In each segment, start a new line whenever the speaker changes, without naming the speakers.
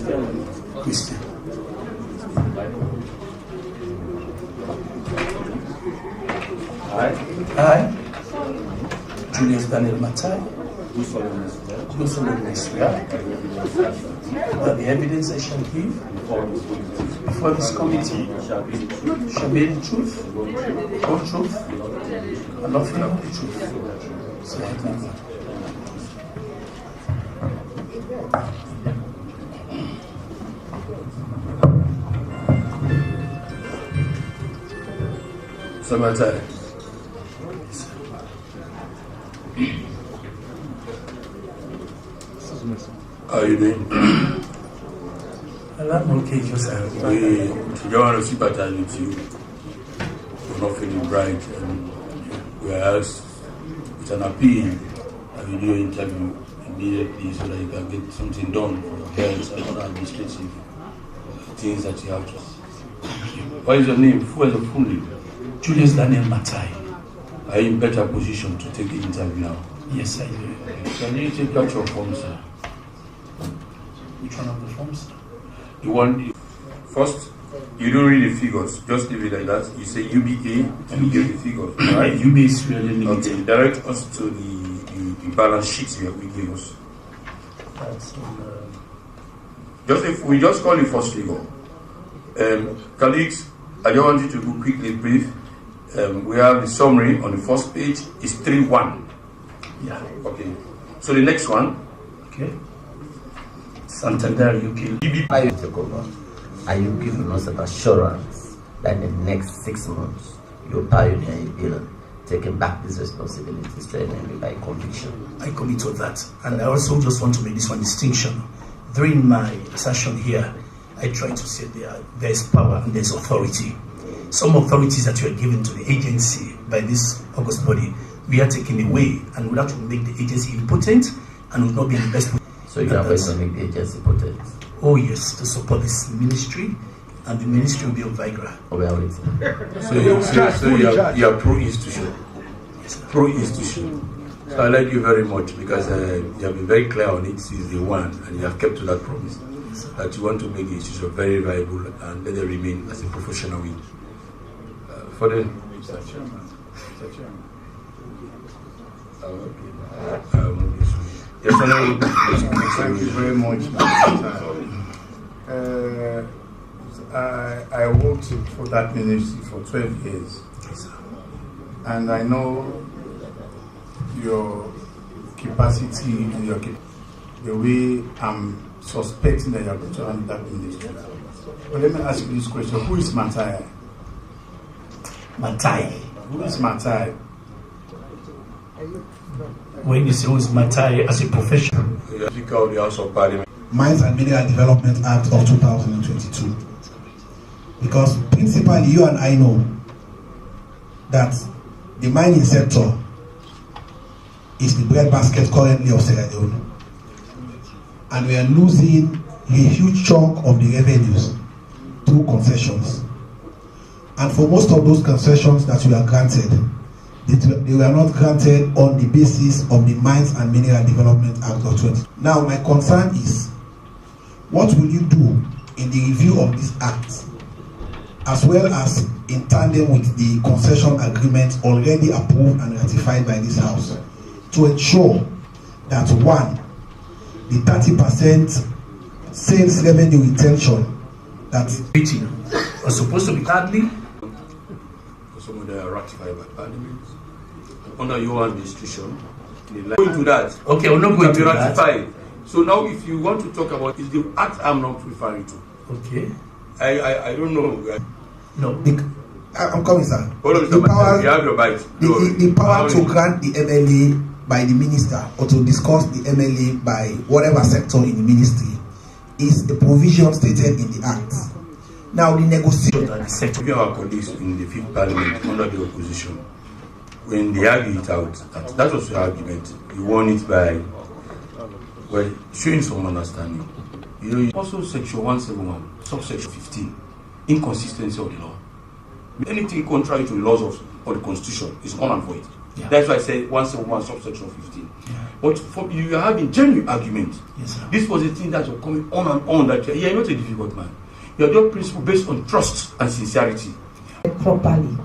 Christian. I, Julius Daniel Matai, do solemnly swear that the evidence I shall give before this committee shall be the truth, whole truth, and nothing but the truth. So help me God. Matai. How are you doing? I'm okay, yourself. We want to see better with you. We're not feeling bright, and we are asked with an appeal that you do an interview immediately so that you can get something done for your parents and other administrative things that you have to. What is your name? Who is your full name? Julius Daniel Matai. Are you in better position to take the interview now? Yes, I do. Can you take out your form, sir? Which one of the forms? The one. First, you don't read the figures. Just leave it like that. You say UBA and you give the figures. Right? UBA is really limited. Okay. Direct us to the balance sheet here we give us. That's just if we just call the first figure. Colleagues, I just want you to go quickly brief. We have the summary on the first page. It's 3-1. Yeah. Okay. So the next one. Okay. Santander UP.
Are you take over? Are you giving us an assurance that in the next 6 months you'll pioneer a bill taking back these responsibilities to enemy by conviction?
I commit to that. And I also just want to make this one distinction. During my session here, I try to say there is power and there's authority. Some authorities that were given to the agency by this August body, we are taking away, and would have to make the agency impotent and would not be in the best.
So you are going to make the agency impotent?
Oh yes, to support this ministry, and the ministry will be on Viagra.
Oh, we are waiting.
So you are pro-institution. Yes, pro-institution. So I like you very much because you have been very clear on it since day one, and you have kept to that promise that you want to make the institution very viable and let it remain as a professional wing. For the Mr. Chairman.
Thank you very much. I worked for that ministry for 12 years, and I know your capacity and the way I'm suspecting that you're going to run that ministry. But let me ask you this question: who is Matai?
Matai.
Who is Matai?
When you say who is Matai as a profession?
Speaker of the House of Parliament.
Mines and Mineral Development Act of 2022. Because principally you and I know that the mining sector is the breadbasket currently of Sierra Leone. And we are losing a huge chunk of the revenues through concessions. And for most of those concessions that we are granted, they were not granted on the basis of the Mines and Mineral Development Act of 20. Now, my concern is, what will you do in the review of this act, as well as in tandem with the concession agreement already approved and ratified by this House, to ensure that, one, the 30% sales revenue retention that
meeting was supposed to be thirdly.
Some of them are ratified by Parliament under your administration. Going to that.
Okay, we're not going to
ratified. So now, if you want to talk about is the act I'm not referring to.
Okay.
I don't know.
No.
I'm coming, sir.
The power, you have your bite.
The power to grant the MLA by the minister or to discuss the MLA by whatever sector in the ministry is the provision stated in the act. Now, the negotiation
that the sector, our colleagues in the 5th Parliament under the opposition, when they argue it out, that was the argument. You won it by showing some understanding. You know, also Section 171, subsection 15, inconsistency of the law. Anything contrary to the laws of the Constitution is null and void.
Yeah. That's why I said 171 subsection 15. Yeah. But you are having genuine argument.
Yes, sir.
This was a thing that was coming on and on. That you're not a difficult man. You're just principle based on trust and sincerity.
Properly,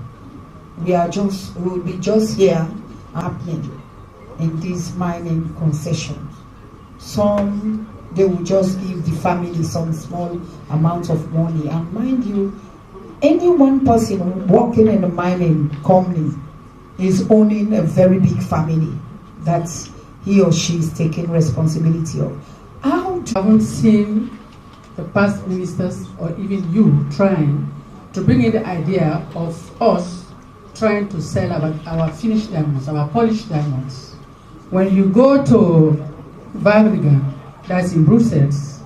we'll be just here happening in these mining concessions. Some they will just give the family some small amount of money, and mind you, any one person working in a mining company is owning a very big family that he or she is taking responsibility of.
I haven't seen the past ministers or even you trying to bring in the idea of us trying to sell our finished diamonds, our polished diamonds. When you go to Vagrigan, that's in Brussels,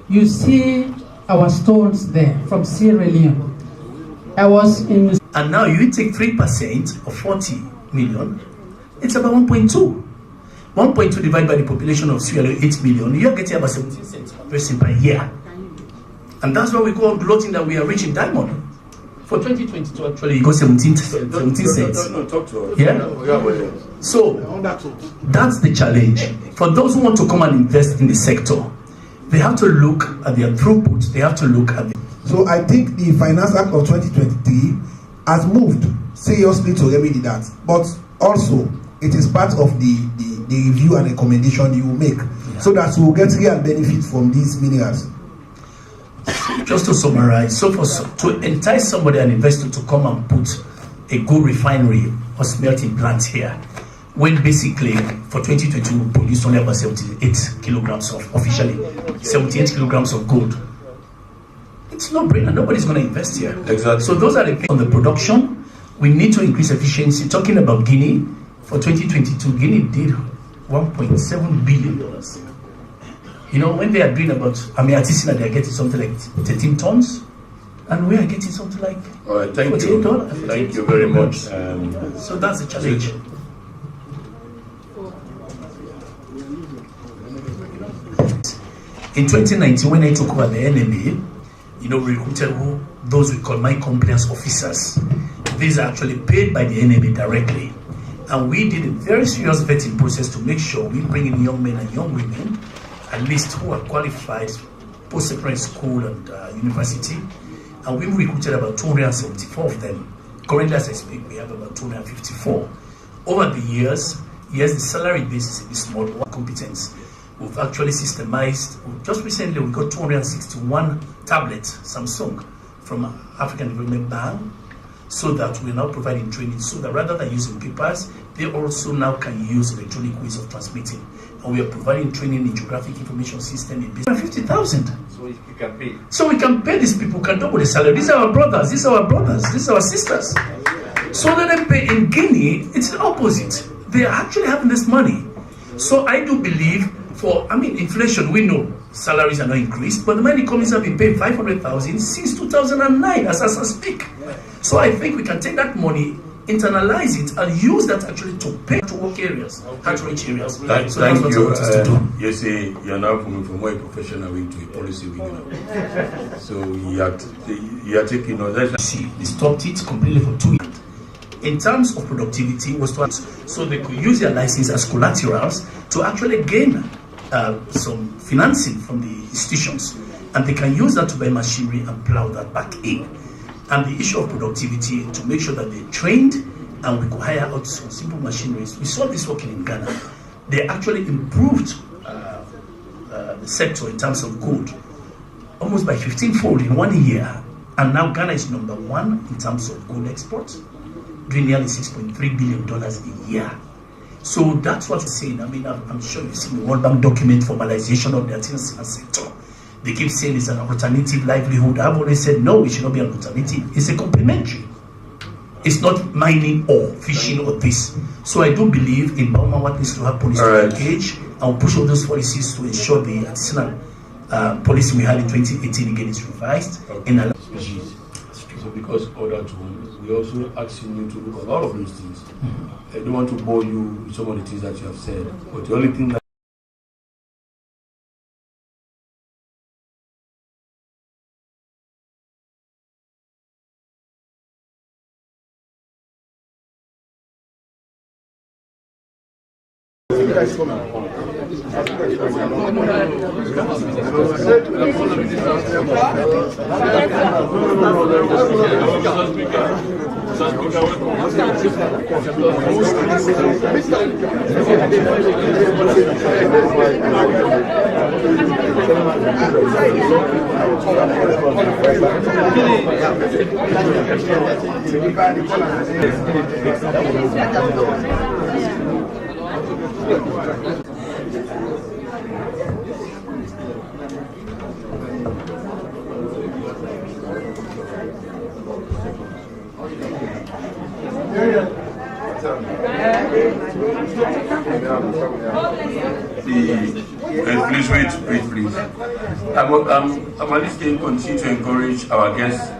you see our stones there from Sierra Leone. I was in...
And now you take 3% of 40 million, it's about 1.2. 1.2 divided by the population of Sierra Leone, 8 million, you're getting about 17 cents per person per year. And that's why we call gloating that we are rich in diamond. For 2022, actually, you got 17 cents.
No, talk to us.
Yeah? So, that's the challenge. For those who want to come and invest in the sector, they have to look at their throughput, they have to look at the...
So I think the Finance Act of 2023 has moved seriously to remedy that. But also, it is part of the review and recommendation you will make, so that we will get real benefit from these minerals.
Just to summarize, to entice somebody, an investor, to come and put a good refinery or smelting plant here, when basically for 2022 we produced only about 78 kilograms of, officially 78 kilograms of gold, it's no brainer. Nobody's going to invest here.
Exactly.
So those are the things on the production. We need to increase efficiency. Talking about Guinea, for 2022, Guinea did $1.7 billion. You know, when they are doing about, artisanal, they are getting something like 13 tons, and we are getting something like
all right, thank you.
$48.
Thank you very much.
So that's the challenge. In 2019, when I took over the NMA, we recruited those we call mine compliance officers. These are actually paid by the NMA directly. And we did a very serious vetting process to make sure we bring in young men and young women, at least who are qualified post-secondary school and university. And we recruited about 274 of them. Currently, as I speak, we have about 254. Over the years, yes, the salary base is a bit small, but competence. We've actually systemized, just recently we got 261 tablets, Samsung, from African Development Bank, so that we're now providing training, so that rather than using papers, they also now can use electronic ways of transmitting. And we are providing training in geographic information system in business. 50,000.
So you can pay.
So we can pay these people, can double the salary. These are our brothers, these are our brothers, these are our sisters. So let them pay. In Guinea, it's the opposite. They are actually having this money. So I do believe inflation, we know salaries are not increased, but the mining companies have been paying 500,000 since 2009 as I speak. So I think we can take that money, internalize it, and use that actually to pay to work areas, hard-to-reach areas.
Thank you. You say you're now moving from a professional wing to a policy wing. So you are taking on that.
They stopped it completely for 2 years. In terms of productivity, was so they could use their license as collaterals to actually gain some financing from the institutions, and they can use that to buy machinery and plow that back in. And the issue of productivity, to make sure that they're trained and we could hire out some simple machineries. We saw this working in Ghana. They actually improved the sector in terms of gold almost by 15-fold in 1 year. And now Ghana is number 1 in terms of gold exports, doing nearly $6.3 billion a year. So that's what we're saying. I'm sure you've seen the World Bank document formalization of the artisanal sector. They keep saying it's an alternative livelihood. I've always said, no, it should not be an alternative. It's a complementary. It's not mining or fishing or this. So I do believe in Burma what needs to have policy to engage and push all those policies to ensure the artisanal policy we had in 2018 again is revised. In
species. So because order to, we also asking you to look at a lot of those things. I don't want to bore you with some of the things that you have said, but the only thing that Please wait, please. I'm at least going to continue to encourage our guests.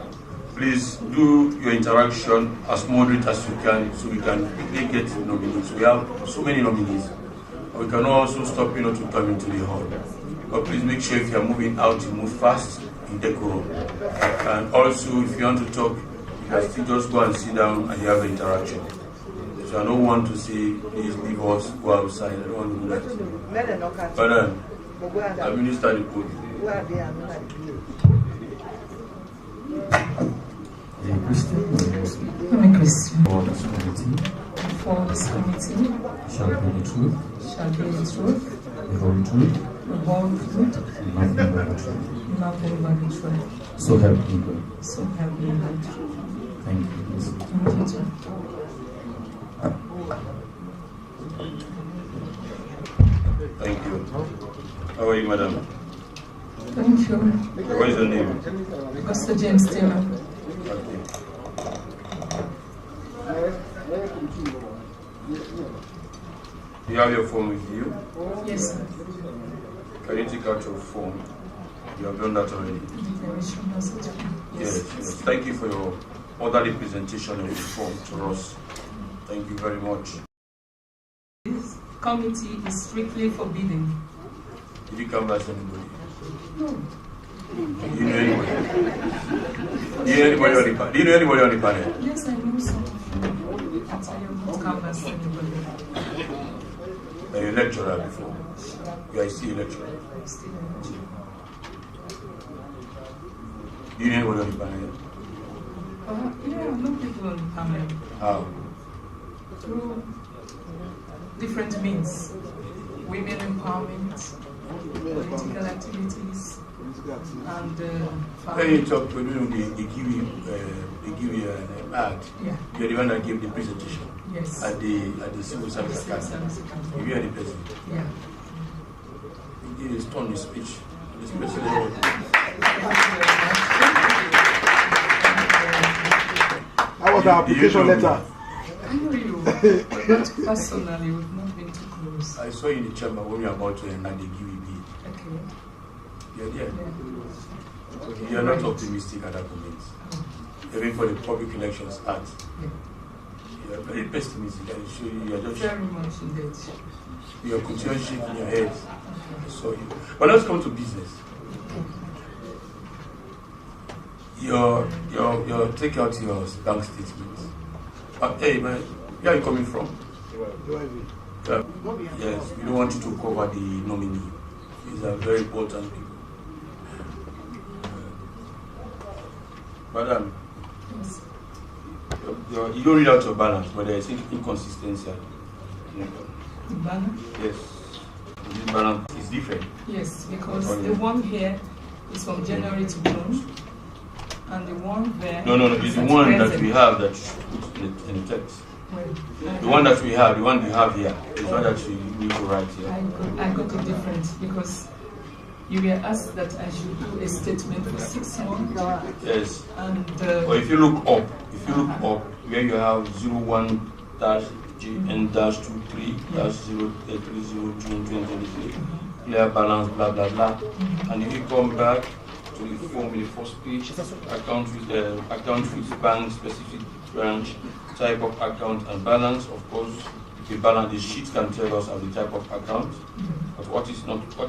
Please do your interaction as moderate as you can, so we can quickly get nominees. We have so many nominees. We can also stop to come into the hall. But please make sure if you are moving out, you move fast in decorum. And also, if you want to talk, you can still just go and sit down and you have an interaction. So I don't want to say, please leave us, go outside. I don't want to do that. But administer the code.
I'm a Christian. For this committee. Shall be the truth. The whole truth. And nothing but the truth. So help me God. Thank you.
Thank you. How are you, madam?
Thank you.
What is your name?
Pastor James Taylor.
Okay. You have your phone with you?
Yes, sir.
Can you take out your phone? You have done that already? Yes. Thank you for your orderly presentation of the form to us. Thank you very much.
This committee is strictly forbidden.
Did you canvass anybody?
No.
Do you know anybody? Do you know anybody on the panel?
Yes, I know some of you. But I have not canvassed anybody.
Are you a lecturer before? You are still a lecturer.
I'm still a lecturer.
Do you know anybody on the panel?
Yeah, I know people on the panel.
How?
Through different means. Women empowerment, political activities, and
When you talk to them, they give you an ad.
Yeah.
You're the one that gave the presentation.
Yes.
At the Civil Service Academy. You are the president.
Yeah.
He did a stunning speech. This president.
How was the application letter?
I know you, but personally, we've not been too close.
I saw you in the chamber when you were about to enact the QEB.
Okay.
You're there.
Yeah.
You're not optimistic at that moment. Even for the Public Elections Act.
Yeah.
You're very pessimistic. I show you, you're just
Very much indeed.
you're continuing shaking your head. I saw you. But let's come to business. Your take out your bank statements. Hey man, where are you coming from? Yes, we don't want you to cover the nominee. These are very important people. Madam,
Yes.
you don't read out your balance, but there is inconsistency.
The balance?
Yes, this balance is different.
Yes, because the one here is from January to June, and the one there.
No, it's the one that we have that you put in the text.
Well,
The one that we have, the one we have here, is one that you need to write here.
I got it different because you were asked that I should do a statement for 6 months.
Yes.
And
Or if you look up, where you have 01-GN-23-030 clear balance, blah blah blah. And if you come back to the form in the first page, account with bank specific branch, type of account and balance. Of course, the balance, the sheet can tell us of the type of account. But what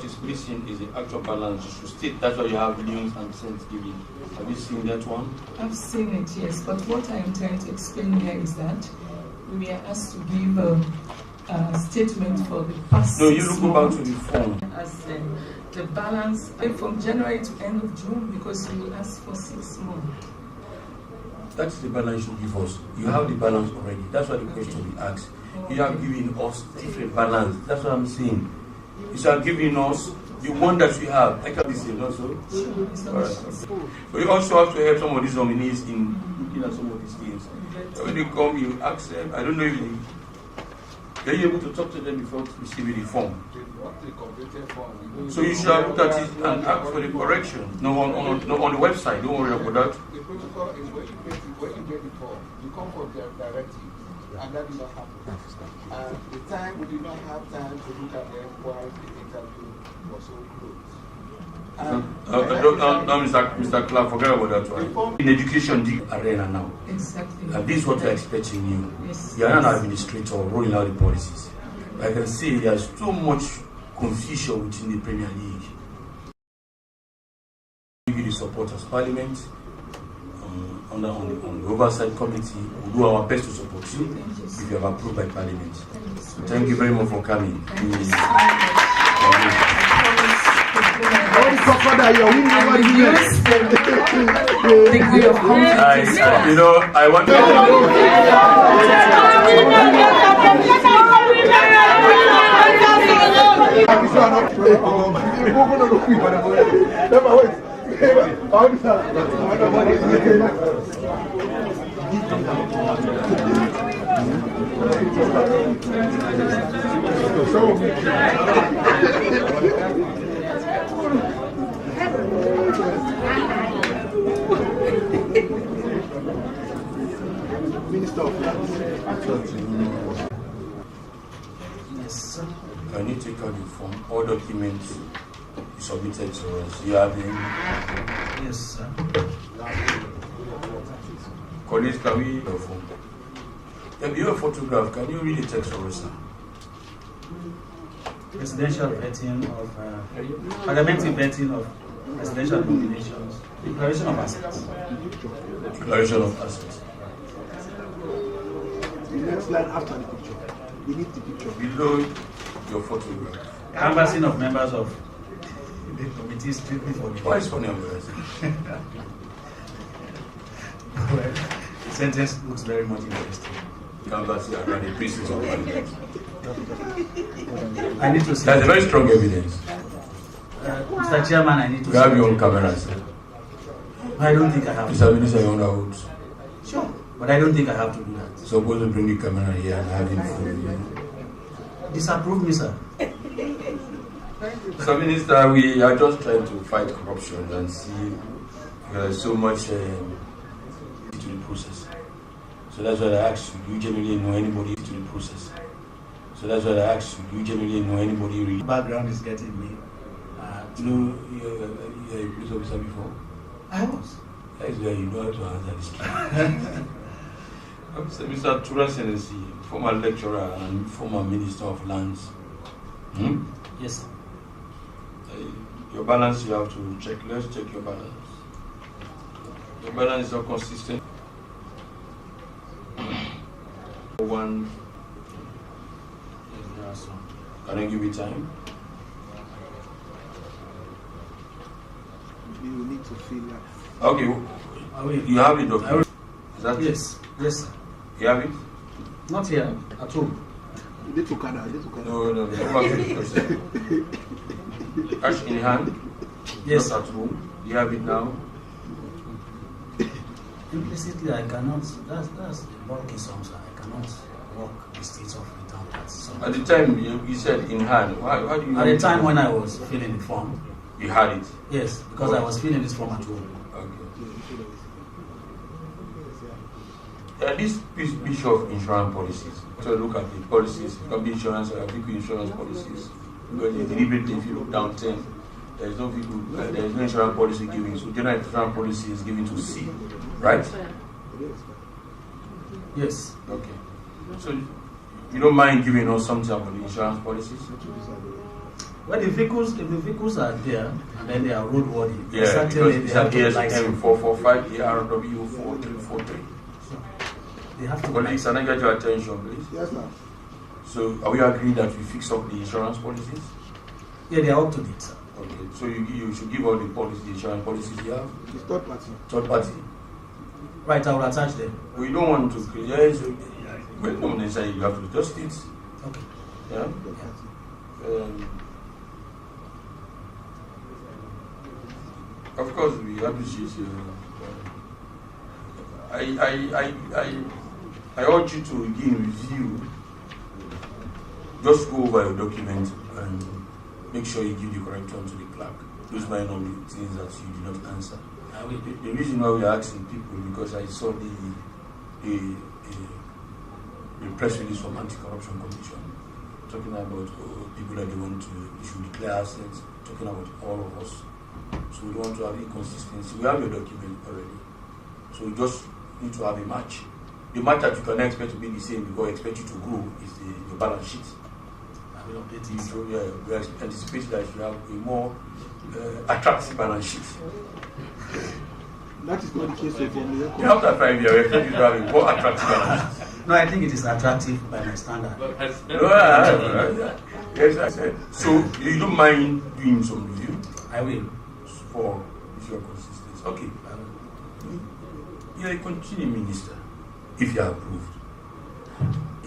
is missing is the actual balance. You should state that's why you have liens and cents given. Have you seen that one?
I've seen it, yes. But what I am trying to explain here is that we were asked to give
statement for the past.
No, you
6
look back
months
to the form.
as the balance from January to end of June, because you asked for 6 months.
That's the balance you give us. You have the balance already. That's why the question we asked. You have given us different balance. That's what I'm saying. You are giving us the one that we have. I can be saying also. But you also have to help some of these nominees in looking at some of these things. When they come, you ask them. I don't know if they're able to talk to them before receiving the form. So you should have looked at it and ask for the correction. No, on the website. Don't worry about that.
The protocol is when you get the form, you come for the directive, and that did not happen. The time we did not have time to look at them while the interview was so close.
No, Mr. Clark, forget about that one. In education, the arena now.
Exactly.
And this is what we're expecting you.
Yes.
You are not an administrator rolling out the policies. I can see there's so much confusion within the Premier League. Give you the support as Parliament, on the oversight committee. We'll do our best to support you if you are approved by Parliament. So thank you very much for coming. I want to.
Minister of Finance.
Yes.
Can you take out the form? All documents you submitted to us. You have them?
Yes, sir.
Colleagues, can we your form? If you have a photograph, can you read the text for us, sir?
Presidential vetting of parliamentary vetting of presidential nominations. Declaration of assets.
Declaration of assets.
The next line after the picture. We need the picture.
Below your photograph.
Canvassing of members of the committee strictly for the.
Why is funny embarrassing?
Well, the sentence looks very much interesting.
Canvassing around the pieces of Parliament.
I need to say.
That's a very strong evidence.
Mr. Chairman, I need to
You have
say.
your own camera, sir.
I don't think I have
Mr. Minister, your own house.
Sure. But I don't think I have to do that.
Suppose to bring the camera here and have him film you.
Disapprove me, sir.
Mr. Minister, we are just trying to fight corruption and see there's so much to the process. So that's why I asked you, do you generally know anybody to the process? So that's why I asked you, do you generally know anybody really?
Background is getting me.
You're a police officer before?
I was.
That's why you know how to answer this question. Mr. Tura Senesi, former lecturer and former Minister of Lands.
Yes, sir.
Your balance you have to check. Let's check your balance. Your balance is not consistent. One. Can I give you time?
You need to fill that.
Okay. You have the document. Is that
Yes. Yes, sir.
You have it?
Not here at all.
They took Canada.
No. Go back to the question. Cash in hand?
Yes.
Not at home. You have it now?
Implicitly, I cannot. That's the bulky sum, sir. I cannot work the states of return tax.
At the time you said in hand. Why do you?
At the time when I was filling the form.
You had it.
Yes, because I was filling this form at home.
Okay. This issue of insurance policies. So look at the policies. It can be insurance or vehicle insurance policies. Because deliberately, if you look down 10, there is no insurance policy giving. So general insurance policy is given to C, right?
Yes.
Okay. So you don't mind giving us something about the insurance policies?
Well, if the vehicles are there and then they are roadworthy,
yeah,
certainly
because
they
it's
have
an
to
ASM 445 ARW 4343.
They have to.
Colleagues, can I get your attention, please?
Yes, sir.
So are we agreed that we fix up the insurance policies?
Yeah, they are up to date, sir.
Okay. So you should give all the policies, the insurance policies you have.
It's third party.
Third party.
Right, I will attach them.
We don't want to create. Yes, we don't necessarily you have to just it.
Okay.
Yeah. Of course, we appreciate you. I urge you to again review. Just go over your document and make sure you give the correct one to the clerk. Those might not be things that you did not answer. The reason why we are asking people because I saw the press release from Anti-Corruption Commission talking about people that they want to issue declare assets, talking about all of us. So we don't want to have inconsistency. We have your document already. So we just need to have a match. The match that you can expect to be the same because we expect you to grow is the balance sheet. I will update you. So we anticipate that you have a more attractive balance sheet.
That is not the case of Leone.
After 5 years, we expect you to have a more attractive balance sheet.
No, I think it is attractive by my standard.
Yes, I said. So you don't mind doing some review?
I will.
For if you are consistent. Okay. Yeah, you continue, Minister. If you are approved.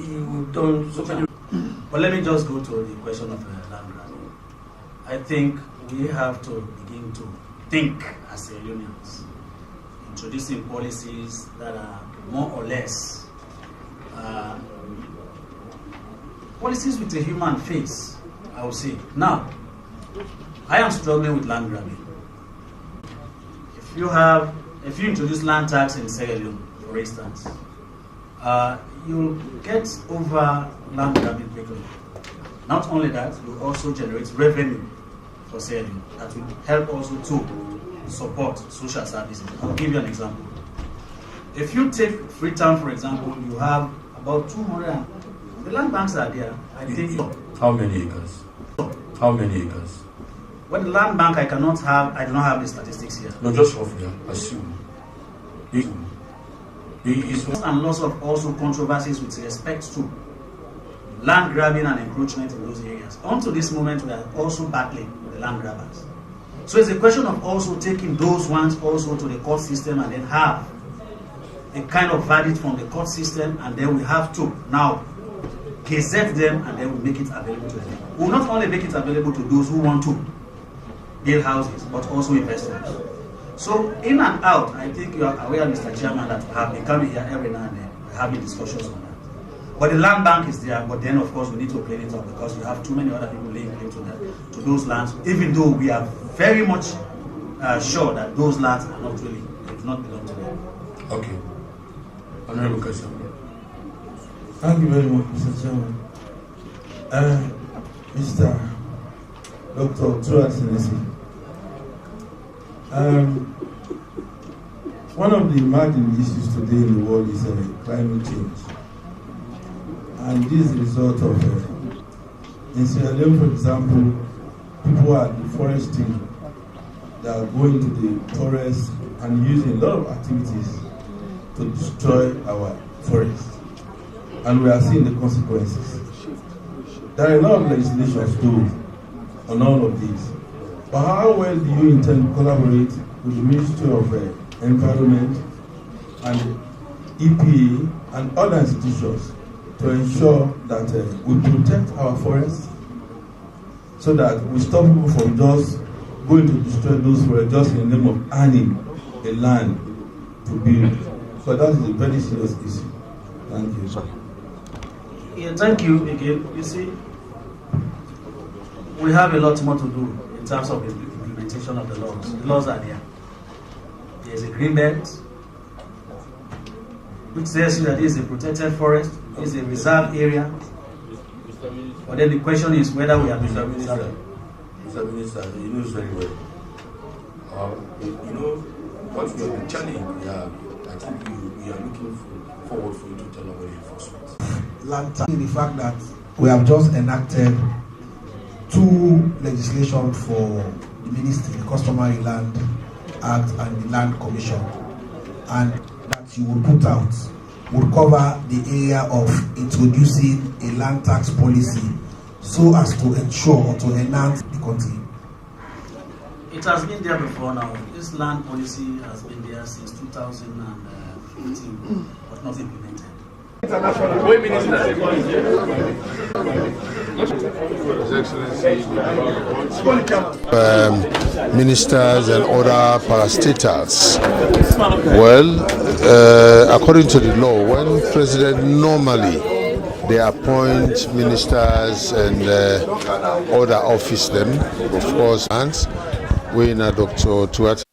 You don't.
But let me just go to the question of land grabbing. I think we have to begin to think as Leoneans, introducing policies that are more or less policies with a human face, I would say. Now, I am struggling with land grabbing. If you introduce land tax in Sierra Leone, for instance, you'll get over land grabbing quickly. Not only that, you also generate revenue for Sierra Leone that will help also to support social services. I'll give you an example. If you take Freetown, for example, you have about 200. The land banks are there. I think.
How many acres? How many acres?
Well, the land bank I do not have the statistics here.
No, just roughly. Assume.
And lots of also controversies with respect to land grabbing and encroachment in those areas. Until this moment, we are also battling with the land grabbers. So it's a question of also taking those ones also to the court system and then have a kind of verdict from the court system, and then we have to now gazette them and then we make it available to them. We will not only make it available to those who want to build houses, but also investors. So in and out, I think you are aware, Mr. Chairman, that we have been coming here every now and then. We're having discussions on that. But the land bank is there, but then of course we need to clean it up because you have too many other people laying claim to those lands, even though we are very much sure that those lands are not really, they do not belong to them.
Okay. Honorable Kassim.
Thank you very much, Mr. Chairman. Mr. Dr. Turasinesi. One of the emerging issues today in the world is climate change. And this is a result of, in Sierra Leone, for example, people are deforesting. They are going to the forest and using a lot of activities to destroy our forests. And we are seeing the consequences. There are a lot of legislations too on all of these. But how well do you intend to collaborate with the Ministry of Environment and EPA and other institutions to ensure that we protect our forests so that we stop people from just going to destroy those forests just in the name of earning a land to build? So that is a very serious issue. Thank you.
Yeah, thank you again. You see, we have a lot more to do in terms of the implementation of the laws. The laws are there. There is a green belt, which says that this is a protected forest, this is a reserve area. But then the question is whether we are
Mr. Minister, you know very well. You know what we have been challenging. I think we are looking forward for you to tell about the enforcement.
The fact that we have just enacted 2 legislation for the ministry, the Customary Land Act and the Land Commission, and that you will put out would cover the area of introducing a land tax policy so as to ensure or to enhance the country.
It has been there before now. This land policy has been there since 2015, but not implemented.
His Excellency, ministers and other parastatals. Well, according to the law, when president normally they appoint ministers and other office them, of course, and we in Dr. Tuat.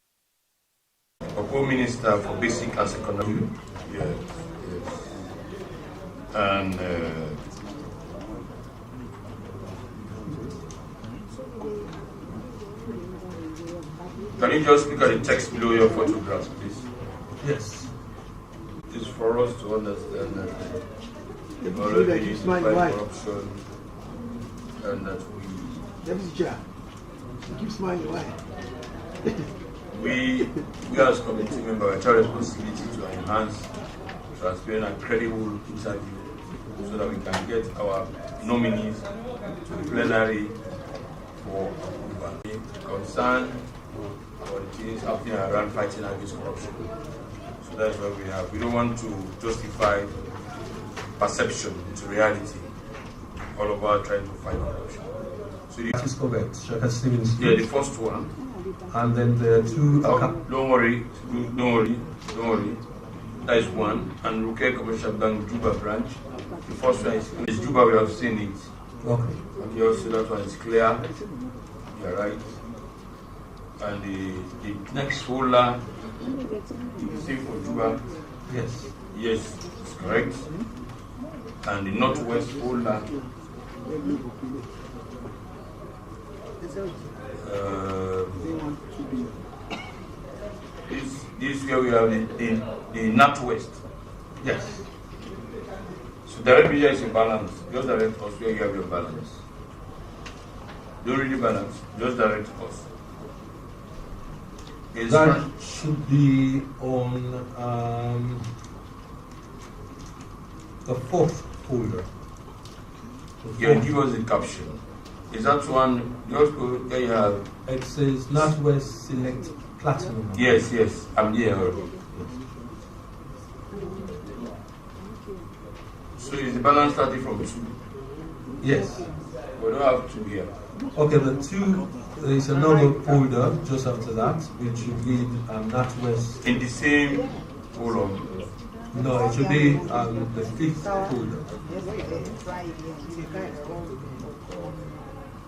Minister for Basic and Secondary. Yes. And can you just look at the text below your photographs, please?
Yes.
It's for us to understand that we already fight corruption and that
Deputy Chair, you keep smiling, why?
we as committee members have a responsibility to enhance transparent and credible interview so that we can get our nominees to the plenary for approval. Concern about the things happening around fighting against corruption. So that's what we have. We don't want to justify perception into reality all about trying to fight corruption. So
that is correct.
Yeah, the first one.
And then the two.
Don't worry. That is one. And Ruke Commercial Bank Juba branch. The first one is Juba. We have seen it.
Okay.
And you also that one is clear. You're right. And the next folder is same for Juba.
Yes.
Yes, it's correct. And the northwest folder. This where we have the northwest. Yes. So direct media is in balance. Just direct us where you have your balance. Don't really balance. Just direct us.
That should be on the fourth folder.
Yeah, give us the caption. Is that one? Just go there. You have.
It says Northwest Select Platinum.
Yes, I'm here. So is the balance starting from 2?
Yes.
We don't have 2 here.
Okay, the 2, there is another folder just after that, which should read Northwest.
In the same folder?
No, it should be the 5th folder.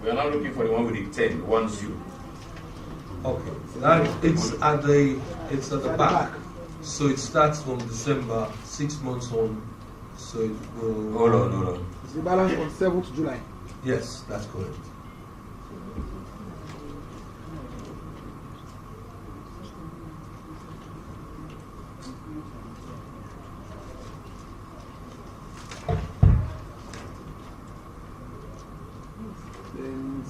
We are now looking for the one with the 10, 1 0.
Okay, that it's at the back. So it starts from December, 6 months on. So it will.
Hold on.
It's the balance on 7th July.
Yes, that's correct.
Then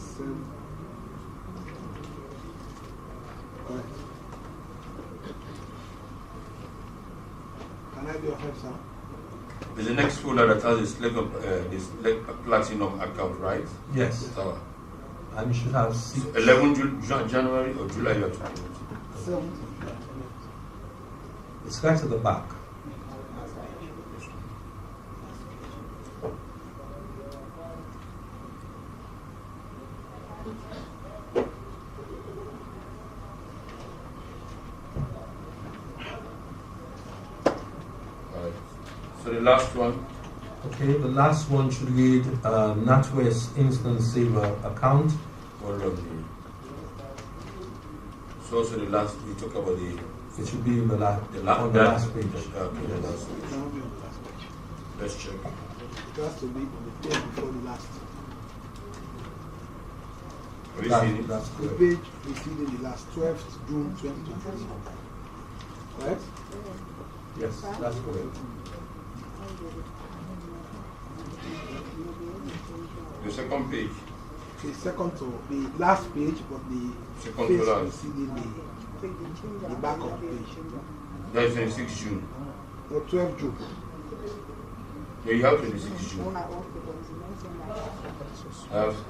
can I be of help, sir?
There's the next folder that has this platinum account, right?
Yes. And you should have
11 January or July you have to do it.
It's right at the back.
So the last one.
Okay, the last one should read NatWest Instant Saver account.
Hold on. So also the last, we talk about the.
It should be on the last page.
Okay, the last page. Let's check.
It has to be on the page before the last.
That's
The
correct.
page preceding the last, 12th June 2023. Right?
Yes, that's correct.
The second page.
The second to the last page, but the
Second
page
to last.
preceding the back of the page.
That is 26 June.
No, 12th June.
Yeah, you have 26 June.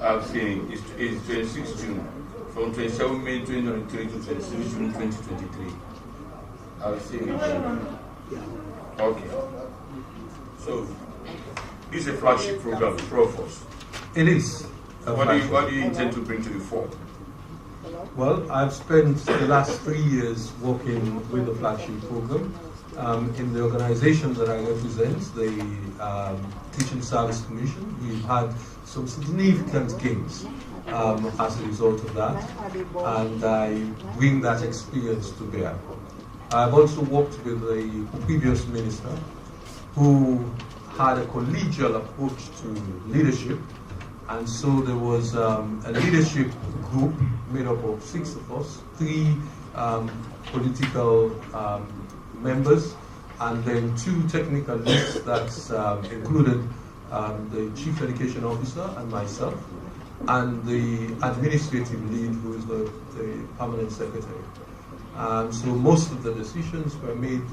I've seen it's 26 June. From 27 May 2023 to 26 June 2023. I've seen it. Okay. So, this is a flagship program, Pro Force.
It is.
What do you intend to bring to the fore?
Well, I've spent the last 3 years working with the flagship program. In the organization that I represent, the Teaching Service Commission, we've had some significant gains as a result of that, and I bring that experience to bear. I've also worked with the previous minister who had a collegial approach to leadership, and so there was a leadership group made up of 6 of us, 3 political members, and then 2 technical leads that included the Chief Education Officer and myself, and the administrative lead, who is the permanent secretary. So most of the decisions were made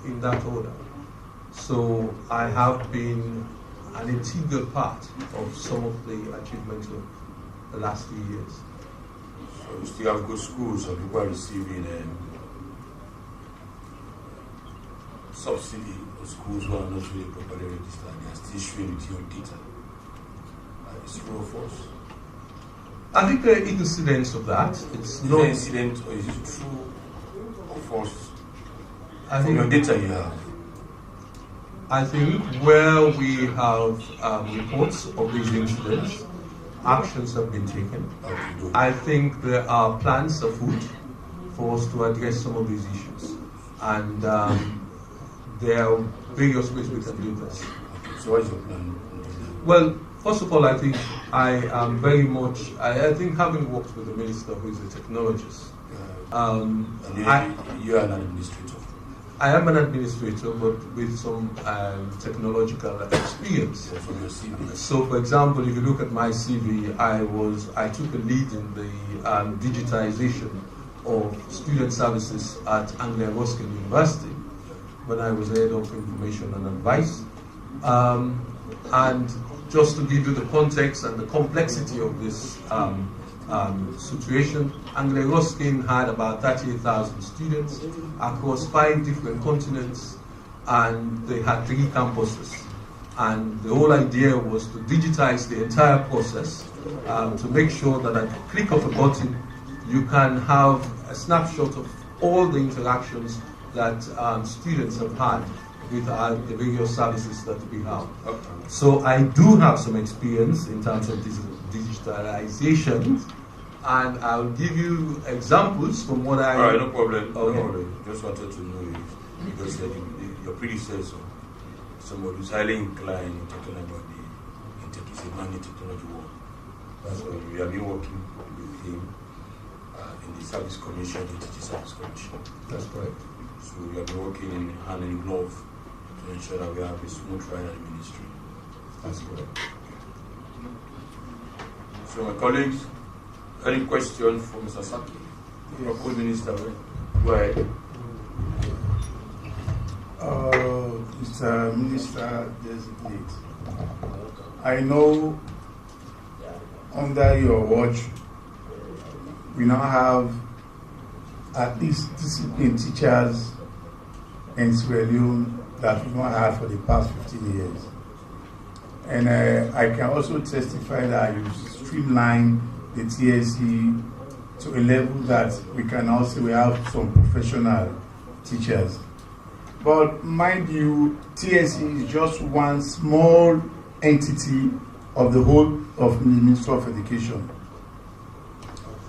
in that order. So I have been an integral part of some of the achievements of the last few years.
So you still have good schools, so people are receiving subsidy for schools who are not really properly registered. They are still showing with your data. It's Pro Force.
I think there are incidents of that. It's
no incident, or is it true or false?
I think
from your data you have.
I think where we have reports of these incidents, actions have been taken. I think there are plans afoot for us to address some of these issues, and there are various ways we can do this.
So what is your plan?
Well, first of all, I think I am very much, I think having worked with the minister who is a technologist.
You are an administrator.
I am an administrator, but with some technological experience.
From your CV.
So, for example, if you look at my CV, I took a lead in the digitization of student services at Anglia Ruskin University when I was head of information and advice. And just to give you the context and the complexity of this situation, Anglia Ruskin had about 38,000 students across 5 different continents, and they had 3 campuses. And the whole idea was to digitize the entire process to make sure that at the click of a button, you can have a snapshot of all the interactions that students have had with the various services that we have. So I do have some experience in terms of digitalization, and I'll give you examples from what I...
All right, no problem. Okay. No problem. Just wanted to know if, because your predecessor, somebody who's highly inclined in talking about the money technology world. That's why we have been working with him in the service commission, the teaching service commission.
That's correct.
So we have been working in hand in glove to ensure that we have a smooth ride at the ministry.
That's correct.
So my colleagues, any question for Mr. Saki? Yes. Your minister, go ahead.
Mr. Minister Designate, I know under your watch we now have at least discipline teachers in Sierra Leone that we've not had for the past 15 years. And I can also testify that you streamline the TSC to a level that we can also have some professional teachers. But mind you, TSC is just one small entity of the whole of the Ministry of Education.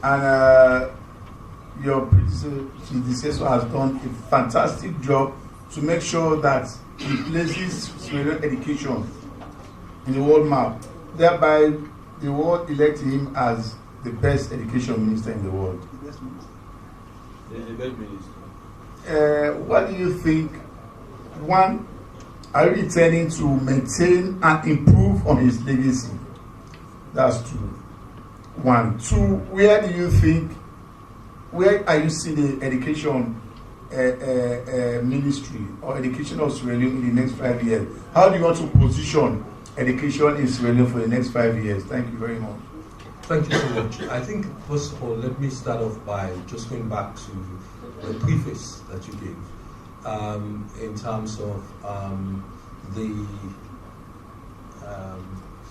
And your predecessor has done a fantastic job to make sure that he places education in the world map, thereby the world electing him as the best education minister in the world.
The best minister.
What do you think? One, are you intending to maintain and improve on his legacy? That's 2. 1. 2, where are you seeing the education ministry or education of Sierra Leone in the next 5 years? How do you want to position education in Sierra Leone for the next 5 years? Thank you very much.
Thank you so much. I think, first of all, let me start off by just going back to the preface that you gave in terms of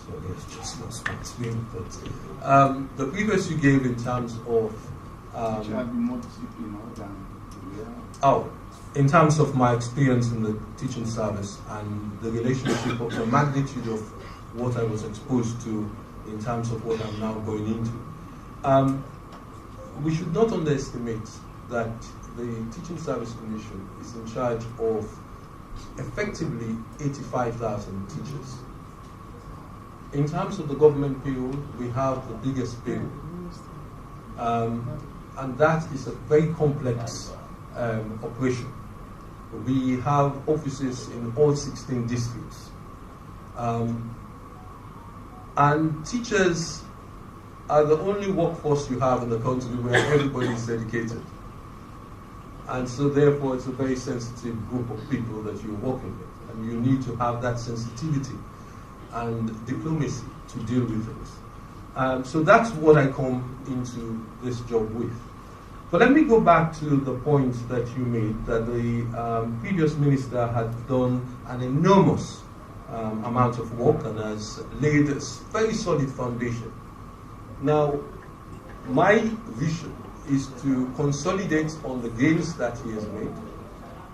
sorry, I just lost my screen, but the preface you gave in terms of in terms of my experience in the teaching service and the relationship of the magnitude of what I was exposed to in terms of what I'm now going into. We should not underestimate that the Teaching Service Commission is in charge of effectively 85,000 teachers. In terms of the government payroll, we have the biggest payroll. And that is a very complex operation. We have offices in all 16 districts. And teachers are the only workforce you have in the country where everybody is dedicated. And so therefore it's a very sensitive group of people that you're working with. And you need to have that sensitivity and diplomacy to deal with it. So that's what I come into this job with. But let me go back to the point that you made, that the previous minister had done an enormous amount of work and has laid a very solid foundation. Now, my vision is to consolidate on the gains that he has made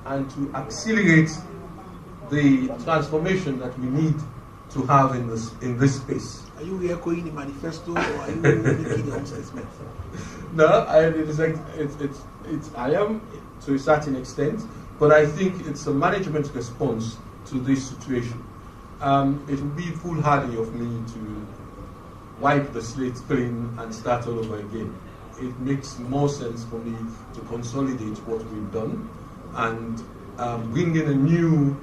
and to accelerate the transformation that we need to have in this space.
Are you echoing the manifesto or are you making your own statement?
No, I am to a certain extent, but I think it's a management response to this situation. It would be foolhardy of me to wipe the slate clean and start all over again. It makes more sense for me to consolidate what we've done and bring in a new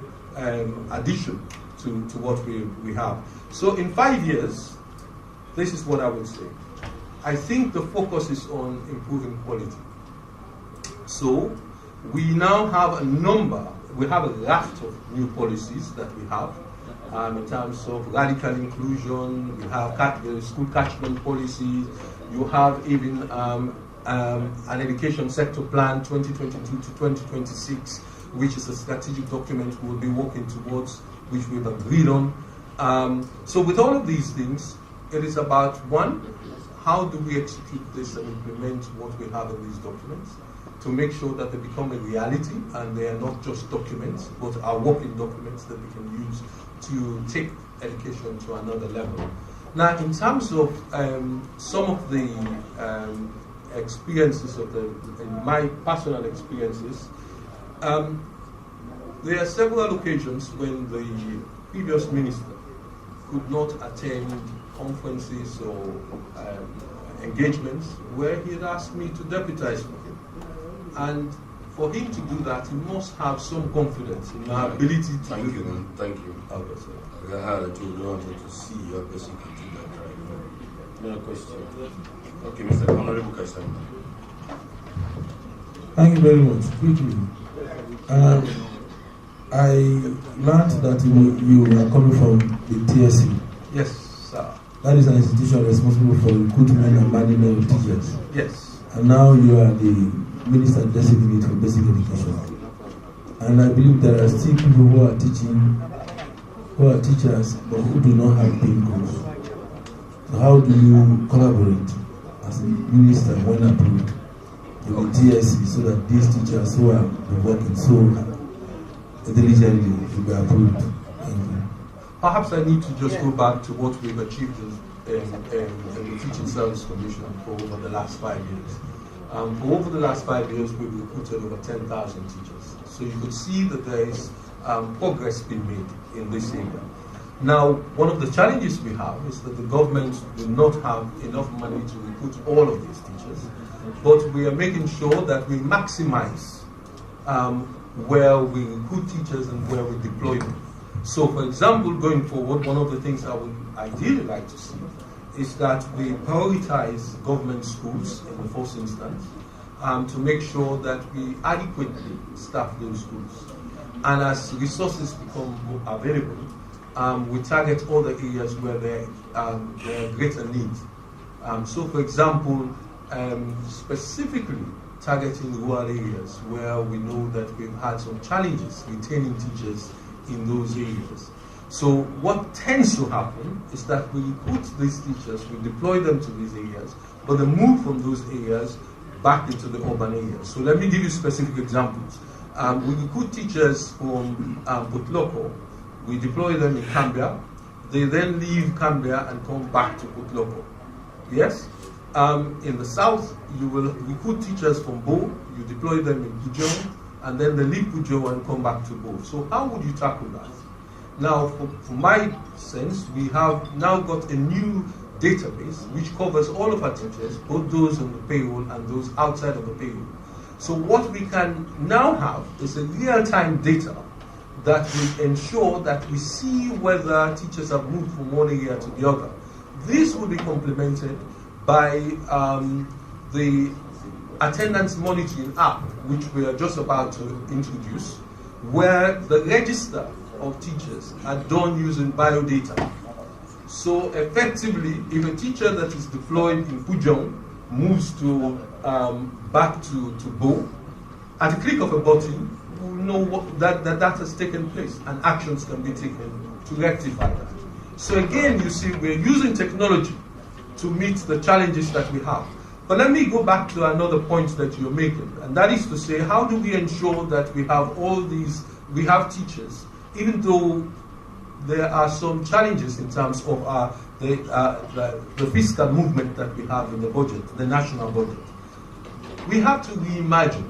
addition to what we have. So in 5 years, this is what I would say. I think the focus is on improving quality. So we now have we have a raft of new policies that we have in terms of radical inclusion. We have school catchment policies. You have even an education sector plan 2022 to 2026, which is a strategic document we'll be working towards, which we've agreed on. So with all of these things, it is about, one, how do we execute this and implement what we have in these documents to make sure that they become a reality and they are not just documents, but are working documents that we can use to take education to another level. Now, in terms of some of the experiences my personal experiences, there are several occasions when the previous minister could not attend conferences or engagements where he had asked me to deputize for him. And for him to do that, he must have some confidence in my ability to
Thank you, man. Thank you.
Okay, sir.
I wanted to see your person continue that drive. No question. Okay, Mr. Honorable Kassan.
Thank you very much. Quickly. I learned that you are coming from the TSC.
Yes, sir.
That is an institution responsible for recruitment and management of teachers.
Yes.
And now you are the Minister Designate for Basic Education. And I believe there are still people who are teachers, but who do not have paying codes. So how do you collaborate as a minister when approved with the TSC so that these teachers who are working so diligently will be approved?
Perhaps I need to just go back to what we've achieved in the Teaching Service Commission for over the last 5 years. For over the last 5 years, we've recruited over 10,000 teachers. So you could see that there is progress being made in this area. Now, one of the challenges we have is that the government will not have enough money to recruit all of these teachers, but we are making sure that we maximize where we recruit teachers and where we deploy them. So, for example, going forward, one of the things I would ideally like to see is that we prioritize government schools in the first instance, to make sure that we adequately staff those schools. And as resources become more available, we target other areas where there are greater needs. So, for example, specifically targeting rural areas where we know that we've had some challenges retaining teachers in those areas. So what tends to happen is that we recruit these teachers, we deploy them to these areas, but they move from those areas back into the urban areas. So let me give you specific examples. We recruit teachers from Putloko, we deploy them in Cambia, they then leave Cambia and come back to Putloko. Yes? In the south, you will recruit teachers from Bo, you deploy them in Pujo, and then they leave Pujo and come back to Bo. So how would you tackle that? Now, for my sense, we have now got a new database which covers all of our teachers, both those on the payroll and those outside of the payroll. So what we can now have is a real-time data that will ensure that we see whether teachers have moved from one area to the other. This will be complemented by the attendance monitoring app, which we are just about to introduce, where the register of teachers are done using biodata. So effectively, if a teacher that is deployed in Pujong moves to back to Bo, at a click of a button, we'll know what that has taken place and actions can be taken to rectify that. So again, you see, we're using technology to meet the challenges that we have. But let me go back to another point that you're making, and that is to say, how do we ensure that we have all these, we have teachers, even though there are some challenges in terms of the fiscal movement that we have in the budget, the national budget. We have to reimagine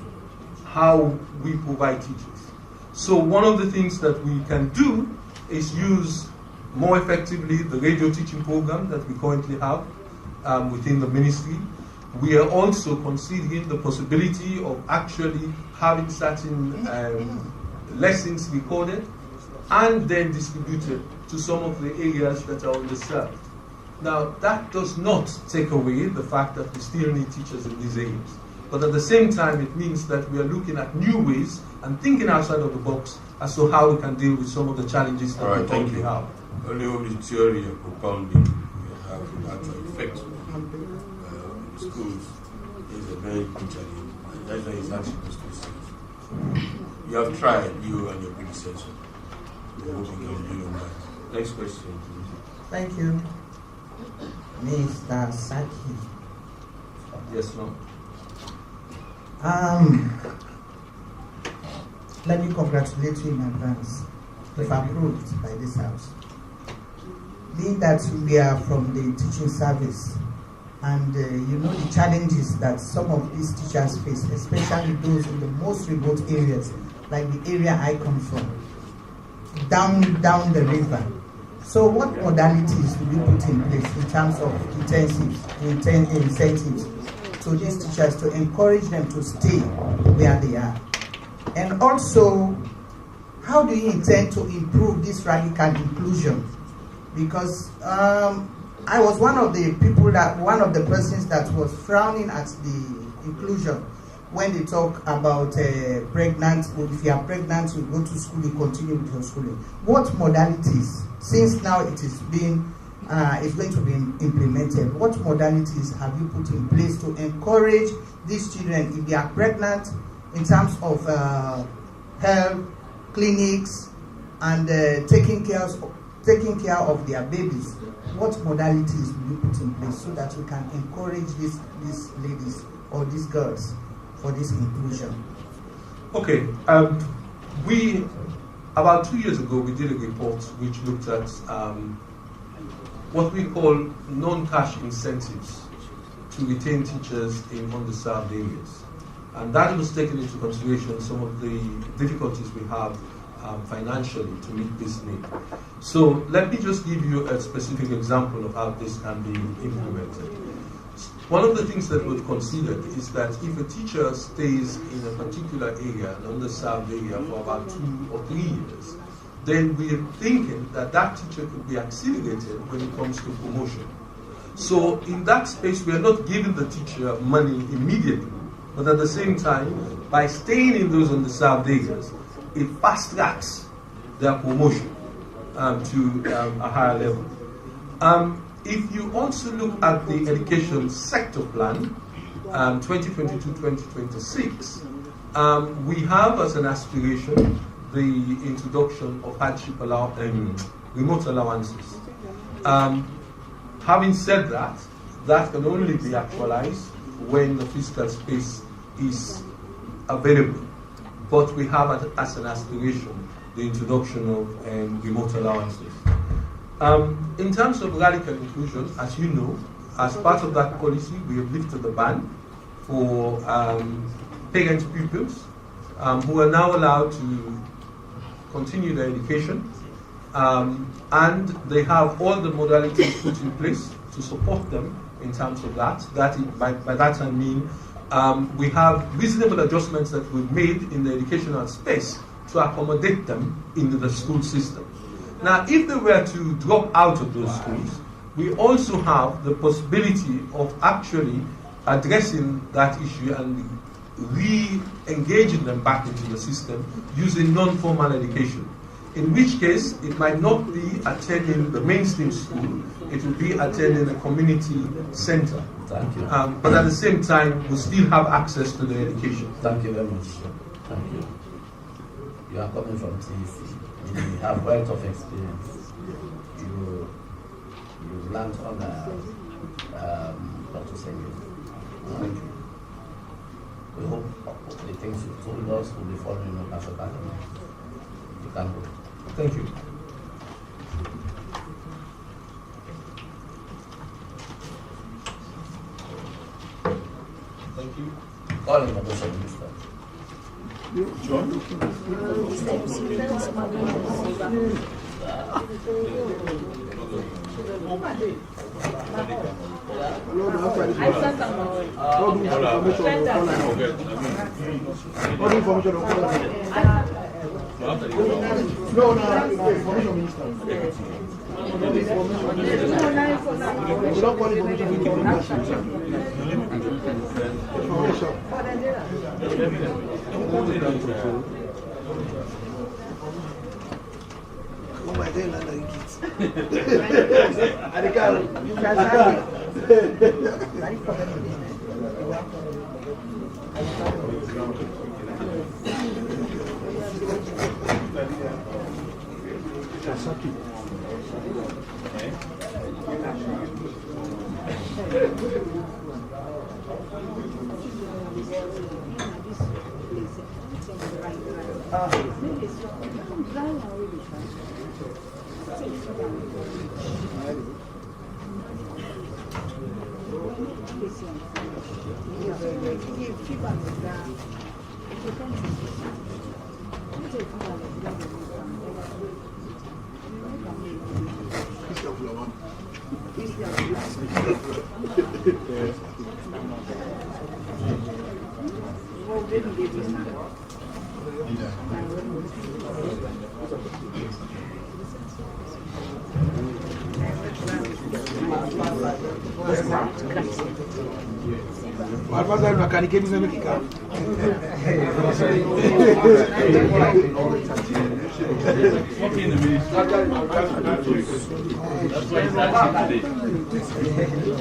how we provide teachers. So one of the things that we can do is use more effectively the radio teaching program that we currently have within the ministry. We are also considering the possibility of actually having certain lessons recorded and then distributed to some of the areas that are underserved. Now, that does not take away the fact that we still need teachers in these areas. But at the same time, it means that we are looking at new ways and thinking outside of the box as to how we can deal with some of the challenges that we currently have.
Only of the theory and propounding we have an actual effect on schools is a very good challenge. And that's why it's asking those questions. You have tried, you and your predecessor. Next question, please.
Thank you, Mr. Saki.
Yes, ma'am.
Let me congratulate you in advance, if approved by this House. Being that we are from the teaching service, and you know the challenges that some of these teachers face, especially those in the most remote areas, like the area I come from, down the river. So what modalities do we put in place in terms of incentives to these teachers to encourage them to stay where they are? And also, how do you intend to improve this radical inclusion? Because I was one of the persons that was frowning at the inclusion when they talk about pregnant, if you are pregnant, you go to school, you continue with your schooling. What modalities, since now it is it's going to be implemented, what modalities have you put in place to encourage these children, if they are pregnant, in terms of health, clinics, and taking care of their babies? What modalities will you put in place so that we can encourage these ladies or these girls for this inclusion?
Okay, about 2 years ago, we did a report which looked at what we call non-cash incentives to retain teachers in underserved areas. And that was taken into consideration some of the difficulties we have financially to meet this need. So let me just give you a specific example of how this can be implemented. One of the things that we've considered is that if a teacher stays in a particular area, an underserved area, for about 2 or 3 years, then we are thinking that that teacher could be accelerated when it comes to promotion. So in that space, we are not giving the teacher money immediately, But at the same time, by staying in those underserved areas, it fast tracks their promotion to a higher level. If you also look at the education sector plan, 2022-2026, we have as an aspiration the introduction of hardship remote allowances. Having said that, that can only be actualized when the fiscal space is available. But we have as an aspiration the introduction of remote allowances. In terms of radical inclusion, as you know, as part of that policy, we have lifted the ban for parent pupils who are now allowed to continue their education, and they have all the modalities put in place to support them in terms of that. By that I mean we have reasonable adjustments that we've made in the educational space to accommodate them into the school system. Now, if they were to drop out of those schools, we also have the possibility of actually addressing that issue and re-engaging them back into the system using non-formal education. In which case, it might not be attending the mainstream school, it will be attending a community center.
Thank you.
But at the same time, we still have access to the education.
Thank you very much. Thank you. You are coming from TEC. You have wealth of experience. You learned on Dr. Sengi. Thank you. We hope the things you told us will be following up as a parliament. You can go.
Thank you.
Thank you. Calling the Bishop Minister.
John?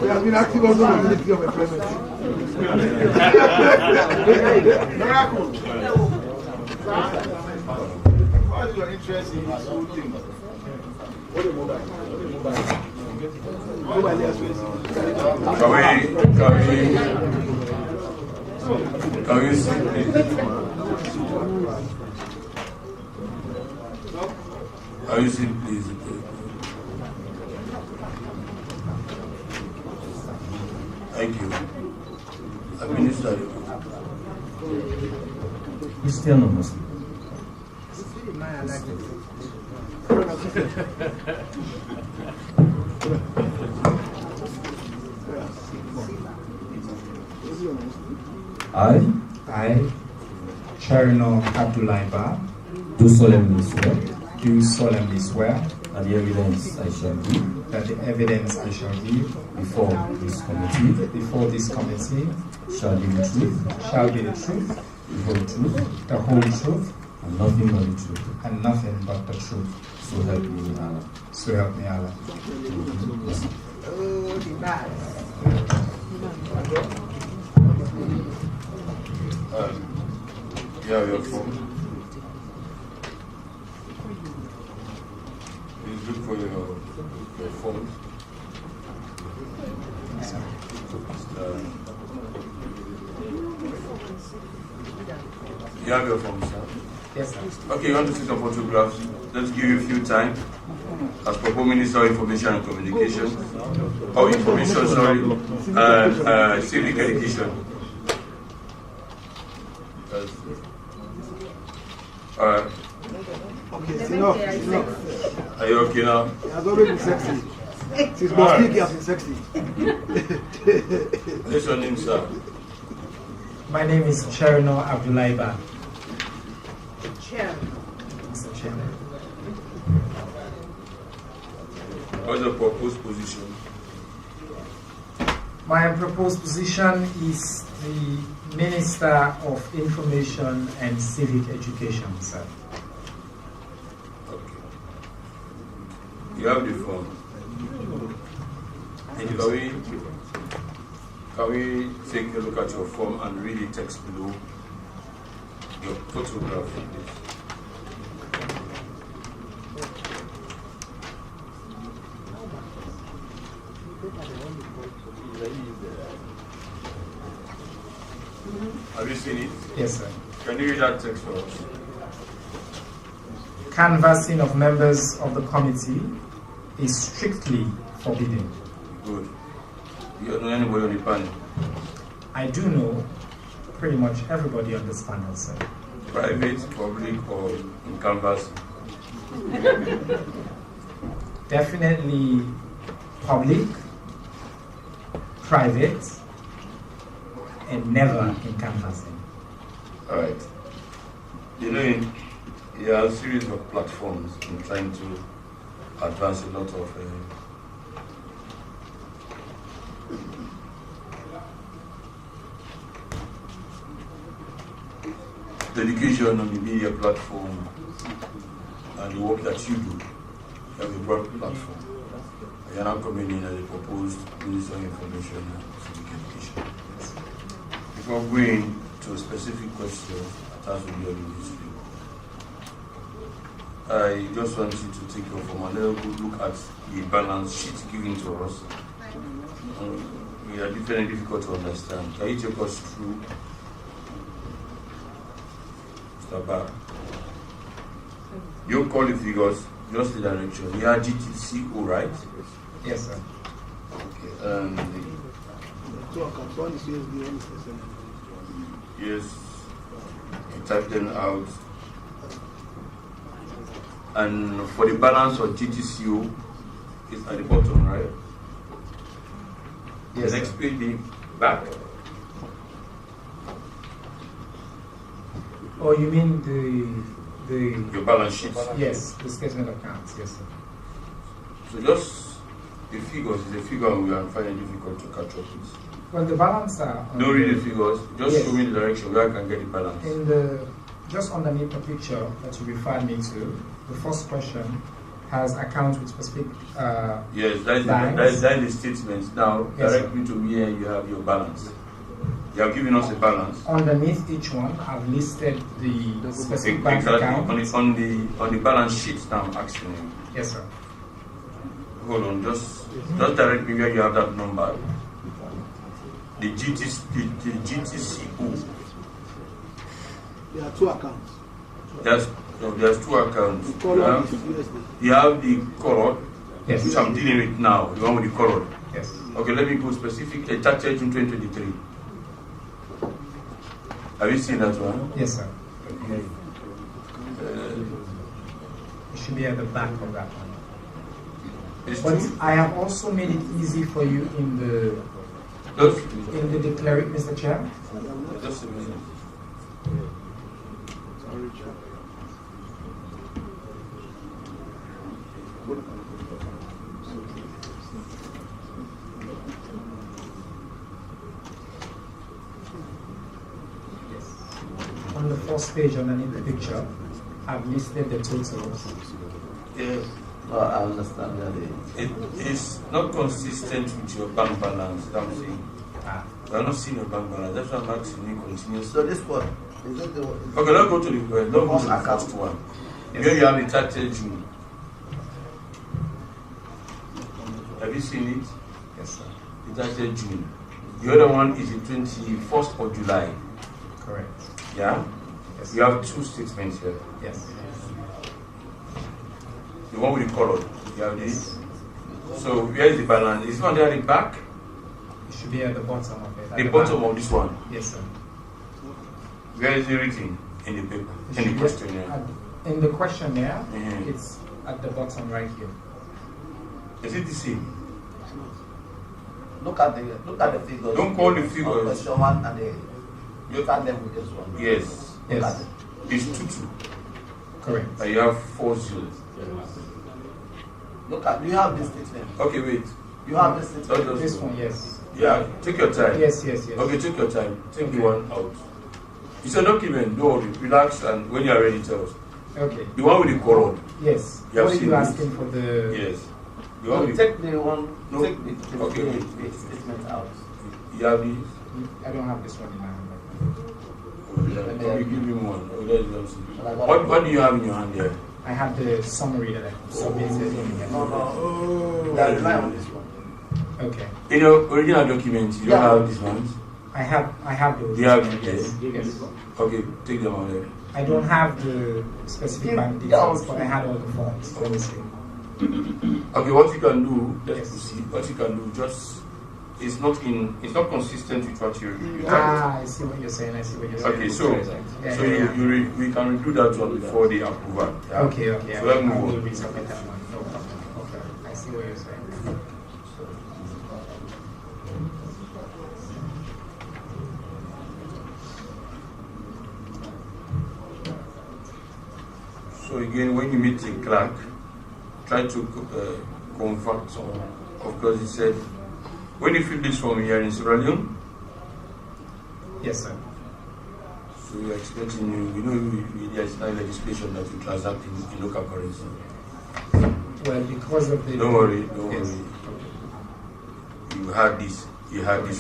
We have been active also in the Ministry of Employment. Miracle. What is your interest in this whole thing? What is mobile?
Can we see, please? Can you see, please? Thank you. Minister.
Christian or Muslim?
I, Cherno Abdullahi Ba,
do solemnly swear
do solemnly swear
that the evidence I shall give before this committee shall be the truth, the whole truth, and nothing but the truth. So help me Allah. Yes.
You have your phone. Please look for your phone. You have your phone, sir?
Yes, sir.
Okay, you want to take some photographs? Let's give you a few time. As per Home Minister of Information and Communication, civic education. Alright.
Okay, it's enough.
Are you okay now?
It has always been sexy. Since my speaking has been sexy.
What's your name, sir?
My name is Cherno Abdullaiba.
Mr. Chairman. What's the proposed position?
My proposed position is the Minister of Information and Civic Education, sir.
Okay. You have the form. Can we take a look at your form and read the text below your photograph, please? Have you seen it?
Yes, sir.
Can you read that text for us?
Canvassing of members of the committee is strictly forbidden.
Good. You don't know anybody on the panel?
I do know pretty much everybody on this panel, sir.
Private, public, or in canvas?
Definitely public, private, and never in canvassing.
All right. You know, there are a series of platforms in trying to advance a lot of dedication on the media platform and the work that you do. You have a broad platform. You are now coming in as a proposed Minister of Information and Civic Education. Before going to specific questions that has to do with this field, I just want you to take your form and look at the balance sheet given to us. We are very difficult to understand. Can you take us through? Mr. Barr. You call the figures, just the direction. You are GTCO, right?
Yes, sir.
Okay.
One is USD, one is SN.
Yes. You type them out. And for the balance of GTCO, it's at the bottom, right?
Yes.
The next page, the back.
Oh, you mean
your balance sheet?
Yes, the statement of accounts. Yes, sir.
So just the figures is a figure we are finding difficult to catch up with.
Well, the balance are.
No, read the figures. Just show me the direction where I can get the balance.
In the just underneath the picture that you referred me to, the first question has accounts with specific.
Yes, that's the statement. Now,
yes,
direct me to where you have your balance. You have given us a balance.
Underneath each one, I've listed the specific bank account.
On the balance sheet now, I'm asking you.
Yes, sir.
Hold on, just direct me where you have that number. The GTCO.
There are two accounts.
There's two accounts. You have the color,
yes,
which I'm dealing with now. The one with the color.
Yes.
Okay, let me go specific. 30th June 2023. Have you seen that one?
Yes, sir.
Okay.
It should be at the back of that one. But I have also made it easy for you in the declaration, Mr. Chair.
Just a minute.
On the first page underneath the picture, I've listed the totals.
Yes.
No, I understand that.
It is not consistent with your bank balance. That's what I'm saying. We are not seeing your bank balance. That's why I'm asking you continuously.
So this one, is it the one?
Okay, let's go to the first one.
Yes.
Here you have the 30th June. Have you seen it?
Yes, sir.
The 30th June. The other one is the 21st of July.
Correct.
Yeah?
Yes.
You have two statements here.
Yes.
The one with the color. You have this. So where is the balance? Is this one there at the back?
It should be at the bottom of it.
The bottom of this one.
Yes, sir.
Where is it written in the paper? In the questionnaire?
In the questionnaire,
Mhm.
it's at the bottom right here.
Is it the same?
Look at the figures.
Don't call the figures.
Question one and the look at them with this one.
Yes.
Look at it.
It's 2-2.
Correct.
And you have 4 zeros.
Look at. You have this statement.
Okay, wait.
You have this statement.
This one, yes.
Yeah, take your time.
Yes.
Okay, take your time. Take the one out. It's a document. Don't worry. Relax, and when you are ready, tell us.
Okay.
The one with the color.
Yes.
You have
What are
seen
you
this?
asking for the?
Yes. The
No,
one with
take the one.
No.
Take the
Okay, wait.
statement out.
You have this?
I don't have this one in my hand.
Oh, yeah. You give me one. Oh, that's what I'm saying. What do you have in your hand here?
I have the summary that I submitted.
No. That's rely on this one.
Okay.
In your original document, you don't have these ones?
I have those.
You have
yes.
yes.
Yes.
Okay, take them out there.
I don't have the specific bank details, but I had all the forms. Let me see.
Okay, what you can do, let's proceed. What you can do, just it's not consistent with what you
I see what you're saying. I see what you're saying.
Okay, so we can redo that one before the approval. Yeah?
Okay.
So let's
I
move
will
on.
resubmit that one. No problem. Okay. I see what you're saying.
So again, when you meet the clerk, try to convert some. Of course, he said, when you fill this form here in Sierra Leone?
Yes, sir.
So we are expecting you, there is no legislation that you transact in local currency.
Well, because of the...
Don't worry. You have this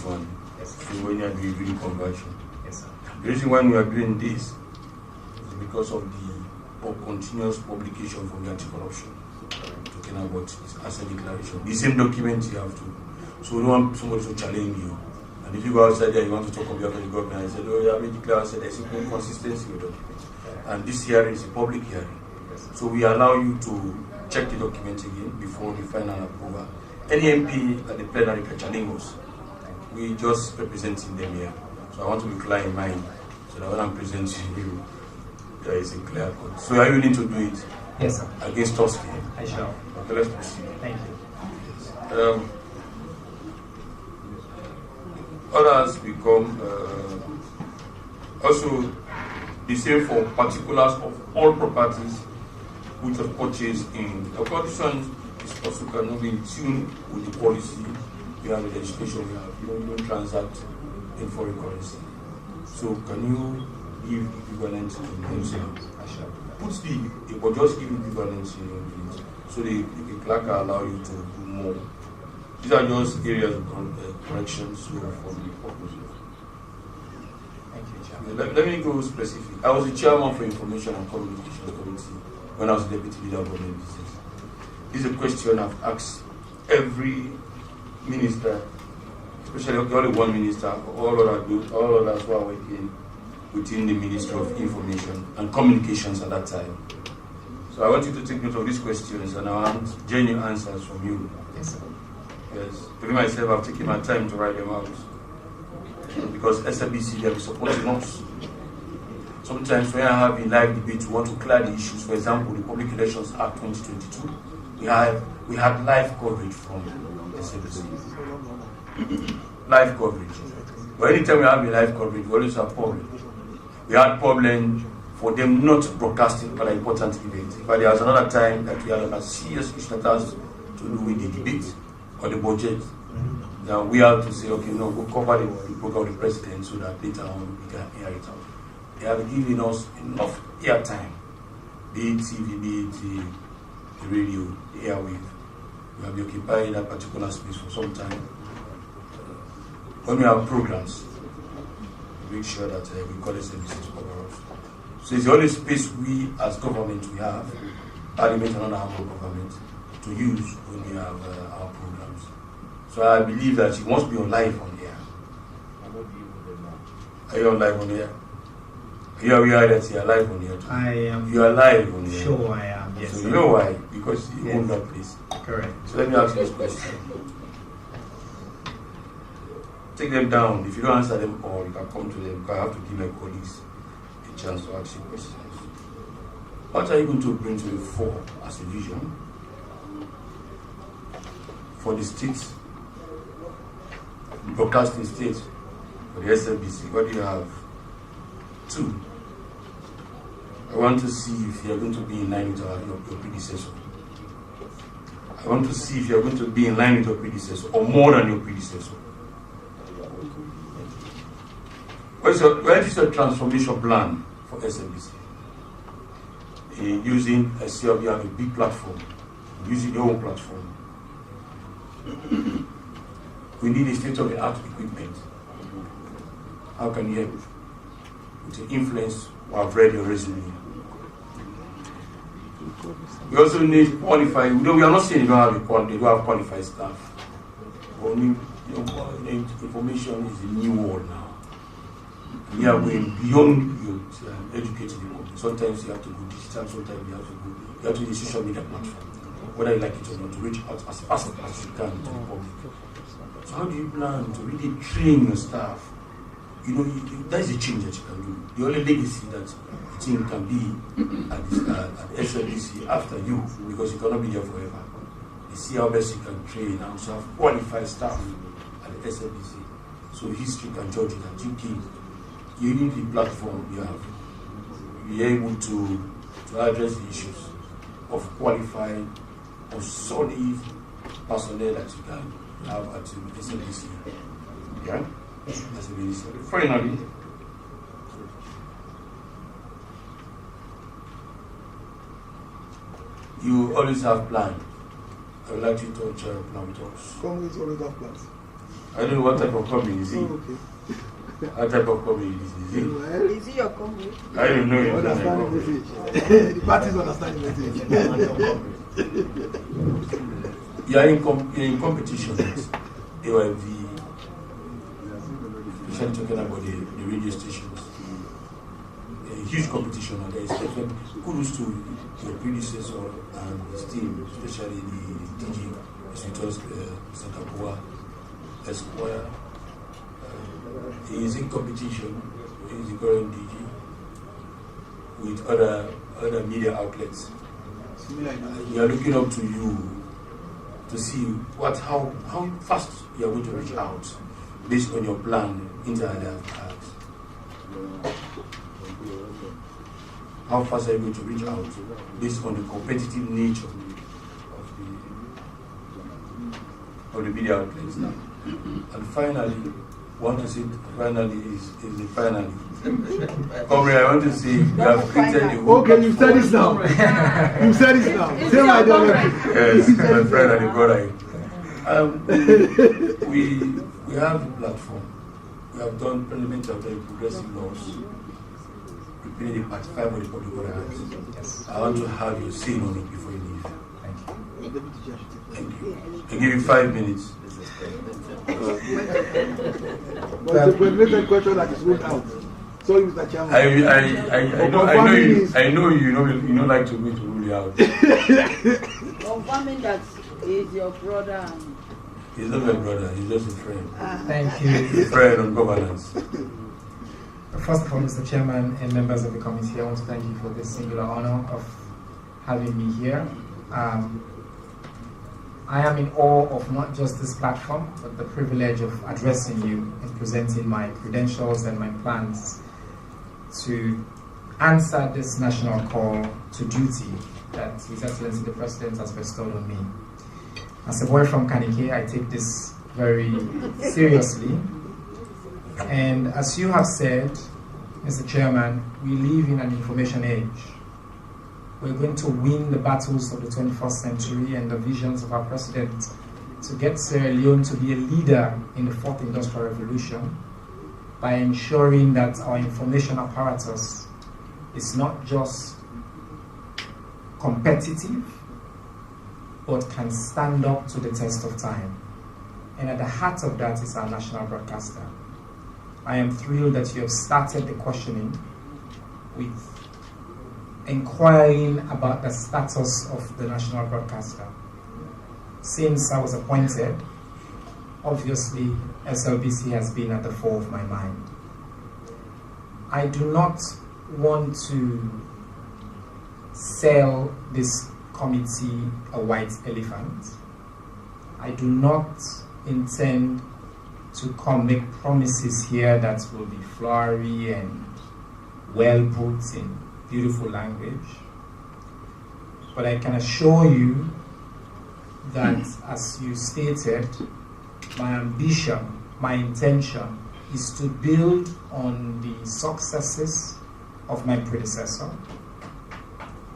one.
Yes, sir.
So when you are doing the conversion.
Yes, sir.
The reason why we are doing this is because of the continuous publication from the anti-corruption. Talking about this asset declaration. The same document you have to. So we don't want somebody to challenge you. And if you go outside there, you want to talk on behalf of the government and say, oh, you have been declared, I said there's inconsistency with the document. And this hearing is a public hearing. So we allow you to check the document again before the final approval. Any MP at the plenary can challenge us. We just representing them here. So I want to be clear in mind so that when I'm presenting you, there is a clear cut. So are you willing to do it?
Yes, sir.
Against us here?
I shall.
Okay, let's proceed.
Thank you.
Others become also the same for particulars of all properties which are purchased in. Of course, this one is also cannot be in tune with the policy. We have the legislation. We don't transact in foreign currency. So can you give equivalent in names? I shall. Put the, but just give equivalent in names. So the clerk will allow you to do more. These are just areas of corrections for the purpose.
Thank you, Chairman.
Let me go specific. I was the chairman for Information and Communications Committee when I was the deputy leader of government business. This is a question I've asked every minister, especially only one minister, all others who are working within the Ministry of Information and Communications at that time. So I want you to take note of these questions and I want genuine answers from you.
Yes, sir.
Yes. Even myself, I've taken my time to write them out. Because SABC, they are supporting us. Sometimes when I have a live debate, we want to clear the issues. For example, the Public Elections Act 2022. We had live coverage from SABC. Live coverage. But anytime we have a live coverage, we always have problems. We had problems for them not broadcasting an important event. But there was another time that we had a serious issue that has to do with the debate or the budget. Now we have to say, okay, no, we'll cover the program of the president so that later on we can air it out. They have given us enough airtime, be it TV, be it the radio, the airwave. We have been occupying that particular space for some time. When we have programs, we make sure that we call SMBC to cover us. So it's the only space we as government we have, Parliament and other arm of government, to use when we have our programs. So I believe that you must be on live on air. Are you on live on air? Are you aware that you are live on air?
I am.
You are live on air.
Sure, I am. Yes.
So
sir.
you know why? Because you own that place.
Correct.
So let me ask you this question. Take them down. If you don't answer them all, you can come to them. Because I have to give my colleagues a chance to ask you questions. What are you going to bring to the fore as a vision for the state, broadcasting state, for the SMBC? What do you have? 2. I want to see if you are going to be in line with your predecessor. I want to see if you are going to be in line with your predecessor or more than your predecessor. What is your transformation plan for SMBC? Using, I see you have a big platform, using your own platform. We need a state-of-the-art equipment. How can you help? With the influence, we have read your resume. We also need qualified, we are not saying they don't have qualified staff. But information is a new world now. We are going beyond educating people. Sometimes you have to go digital, sometimes you have to use social media platform, whether you like it or not, to reach out as fast as you can to the public. So how do you plan to really train your staff? You know, that is a change that you can do. The only legacy that the team can be at SLDC after you, because you cannot be there forever. You see how best you can train and also have qualified staff at the SLDC. So history can judge it that you need the platform you have. Be able to address the issues of qualified or solid personnel that you can have at the SLDC. Yeah? That's a really sorry. Finally, you always have plans. I would like you to share a plan with us.
Communities always have plans.
I don't know what type of company is it.
Oh, okay.
What type of company is it?
Is it your company?
I don't know.
Understand the message. The parties understand the message.
You are in competition with AYV, especially talking about the radio stations. A huge competition, and there is definitely kudos to your predecessor and his team, especially the DG, as we just Sakapua, Esquire. He is in competition, he is the current DG, with other media outlets. We are looking up to you to see how fast you are going to reach out based on your plan into other acts. How fast are you going to reach out based on the competitive nature of the media outlets now? And finally, want to say finally is the finally. Comrade, I want to say you have created a whole.
Okay, you said this now. You said this now. Say my idea.
Yes, my friend and the brother. We have the platform. We have done Parliamentary, progressive laws. We play the part 5 of the public order act. I want to have your say on it before you leave. Thank you. I give you 5 minutes.
But the presidential question that is ruled out. Sorry, Mr. Chairman.
I know you don't like to rule you out.
Confirming that he is your brother.
He's not my brother, he's just a friend.
Thank you.
A friend on governance.
First of all, Mr. Chairman and members of the committee, I want to thank you for this singular honor of having me here. I am in awe of not just this platform, but the privilege of addressing you and presenting my credentials and my plans to answer this national call to duty that His Excellency the President has bestowed on me. As a boy from Kanike, I take this very seriously. And as you have said, Mr. Chairman, we live in an information age. We're going to win the battles of the 21st century and the visions of our president to get Sierra Leone to be a leader in the 4th Industrial Revolution by ensuring that our information apparatus is not just competitive, but can stand up to the test of time. And at the heart of that is our national broadcaster. I am thrilled that you have started the questioning with inquiring about the status of the national broadcaster. Since I was appointed, obviously SLBC has been at the fore of my mind. I do not want to sell this committee a white elephant. I do not intend to come make promises here that will be flowery and well put in beautiful language. But I can assure you that, as you stated, my ambition, my intention is to build on the successes of my predecessor,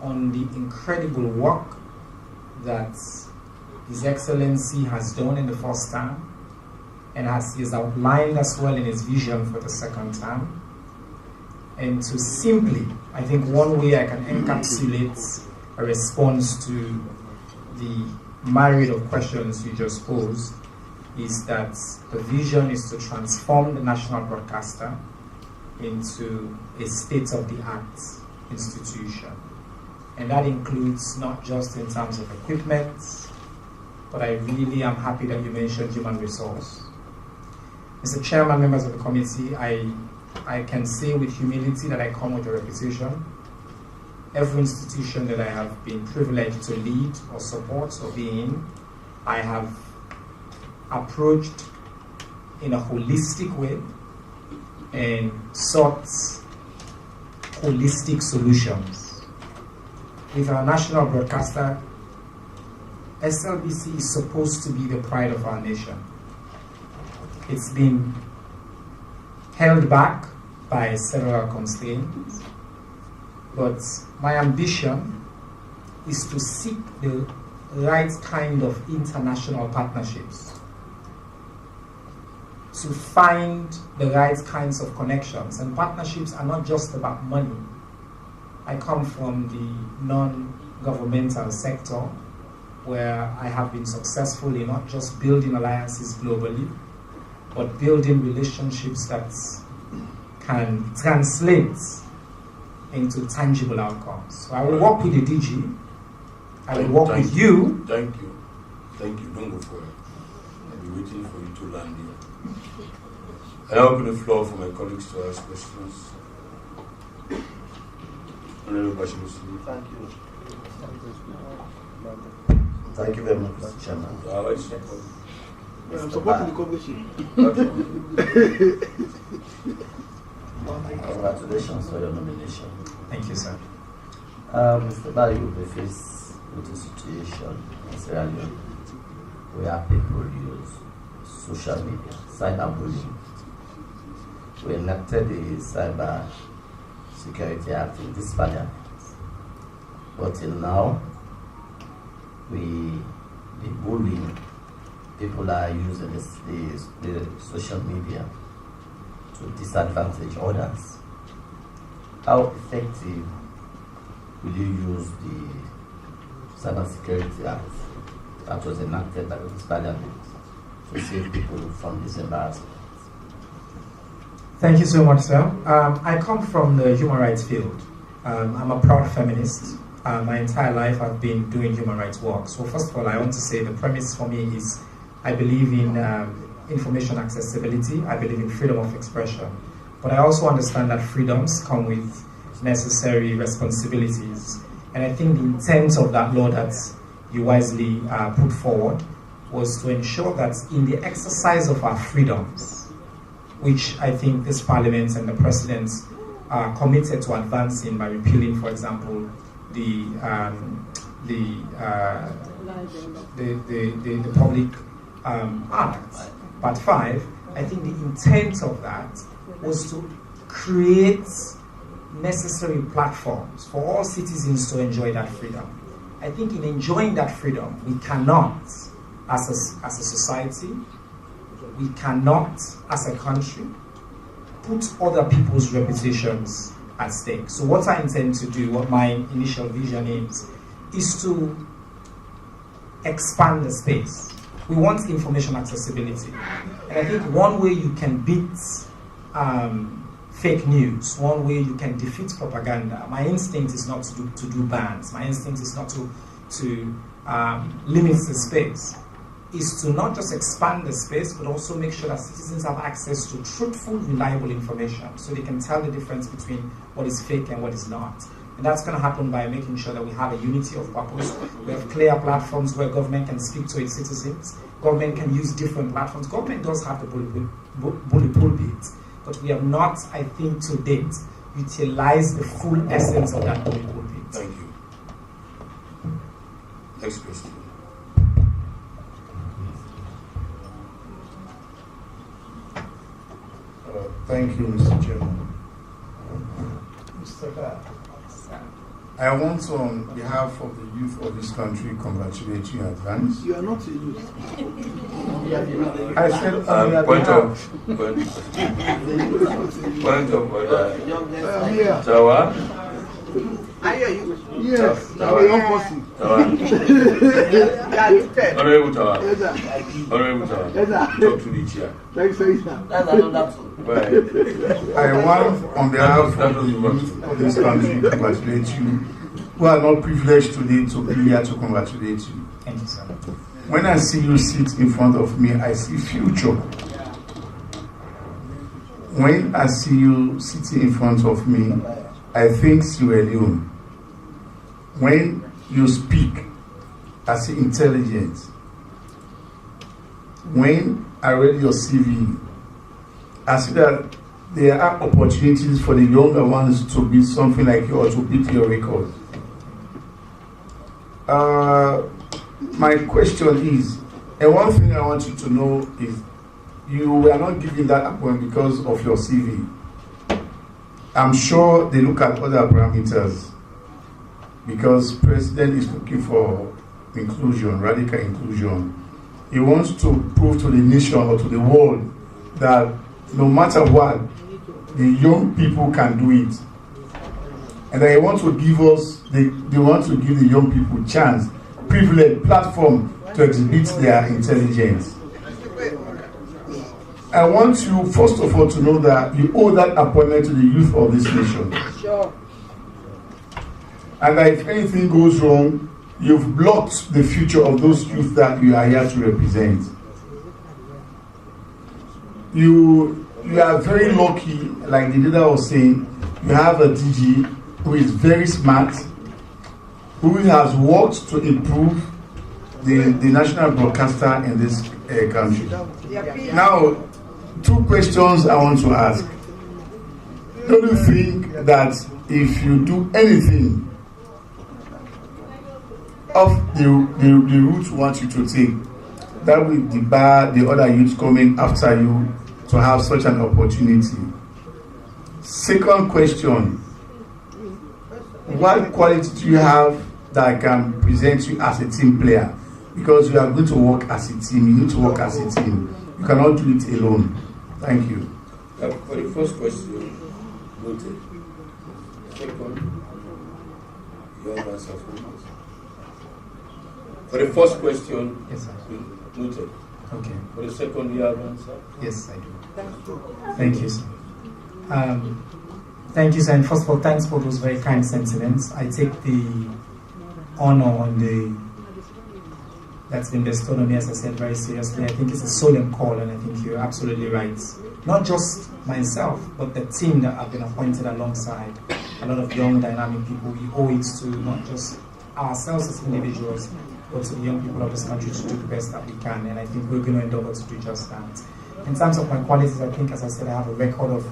on the incredible work that His Excellency has done in the first term, and as he has outlined as well in his vision for the second term, and to simply, I think one way I can encapsulate a response to the myriad of questions you just posed is that the vision is to transform the national broadcaster into a state-of-the-art institution. And that includes not just in terms of equipment, but I really am happy that you mentioned human resource. Mr. Chairman, members of the committee, I can say with humility that I come with a reputation. Every institution that I have been privileged to lead or support or be in, I have approached in a holistic way and sought holistic solutions. With our national broadcaster, SLBC is supposed to be the pride of our nation. It's been held back by several constraints, but my ambition is to seek the right kind of international partnerships, to find the right kinds of connections. And partnerships are not just about money. I come from the non-governmental sector, where I have been successful in not just building alliances globally, but building relationships that can translate into tangible outcomes. So I will work with the DG, I will work with you.
Thank you. Thank you. Don't go for it. I'll be waiting for you to land here. I open the floor for my colleagues to ask questions.
Thank you. Thank you very much, Mr. Chairman.
I'm supporting the conversation.
Congratulations for your nomination.
Thank you, sir.
Mr. Barry will be faced with a situation in Sierra Leone where people use social media, cyberbullying. We enacted the Cyber Security Act in this Parliament, but till now, the bullying, people are using the social media to disadvantage others. How effective will you use the Cyber Security Act that was enacted by this Parliament to save people from this embarrassment?
Thank you so much, sir. I come from the human rights field. I'm a proud feminist. My entire life I've been doing human rights work. So first of all, I want to say the premise for me is I believe in information accessibility. I believe in freedom of expression. But I also understand that freedoms come with necessary responsibilities. And I think the intent of that law that you wisely put forward was to ensure that in the exercise of our freedoms, which I think this Parliament and the President committed to advancing by repealing, for example, the Public Act, Part 5, I think the intent of that was to create necessary platforms for all citizens to enjoy that freedom. I think in enjoying that freedom, we cannot, as a society, we cannot, as a country, put other people's reputations at stake. So what I intend to do, what my initial vision is to expand the space. We want information accessibility. And I think one way you can beat fake news, one way you can defeat propaganda, my instinct is not to do bans, my instinct is not to limit the space, is to not just expand the space, but also make sure that citizens have access to truthful, reliable information, so they can tell the difference between what is fake and what is not. And that's going to happen by making sure that we have a unity of purpose. We have clear platforms where government can speak to its citizens. Government can use different platforms. Government does have the bully pulpit, but we have not, I think, to date, utilized the full essence of that bully pulpit.
Thank you. Next question.
Thank you, Mr. Chairman. Mr. Dad, I want to, on behalf of the youth of this country, congratulate you in advance.
You are not a youth.
I said,
point of order. Tawa.
I hear you. Yes, I'm a young person.
Honorable Tawa. Honorable Tawa. Talk to the chair.
Thanks, sir.
That's another two.
I want, on behalf of the youth of this country, to congratulate you. We are not privileged today to be here to congratulate you.
Thank you, sir.
When I see you sit in front of me, I see future. When I see you sitting in front of me, I think Sierra Leone. When you speak, I see intelligence. When I read your CV, I see that there are opportunities for the younger ones to be something like you or to beat your record. My question is, and one thing I want you to know is, you were not given that appointment because of your CV. I'm sure they look at other parameters, because President is looking for inclusion, radical inclusion. He wants to prove to the nation or to the world that no matter what, the young people can do it. And they want to give us, they want to give the young people chance, privilege, platform to exhibit their intelligence. I want you, first of all, to know that you owe that appointment to the youth of this nation.
Sure.
And that if anything goes wrong, you've blocked the future of those youth that you are here to represent. You are very lucky, like the leader was saying, you have a DG who is very smart, who has worked to improve the national broadcaster in this country. Now, two questions I want to ask. Don't you think that if you do anything of the route you want you to take, that will debar the other youths coming after you to have such an opportunity? Second question, what quality do you have that can present you as a team player? Because you are going to work as a team, you need to work as a team. You cannot do it alone. Thank you.
For the first question, noted. Second, you have answer for me. For the first question,
yes, sir.
Noted.
Okay.
For the second, you have answer?
Yes, I do. Thank you, sir. Thank you, sir. And first of all, thanks for those very kind sentiments. I take the honor that's been bestowed on me, as I said, very seriously. I think it's a solemn call, and I think you're absolutely right. Not just myself, but the team that I've been appointed alongside, a lot of young, dynamic people. We owe it to not just ourselves as individuals, but to the young people of this country to do the best that we can, and I think we're going to endeavor to do just that. In terms of my qualities, I think, as I said, I have a record of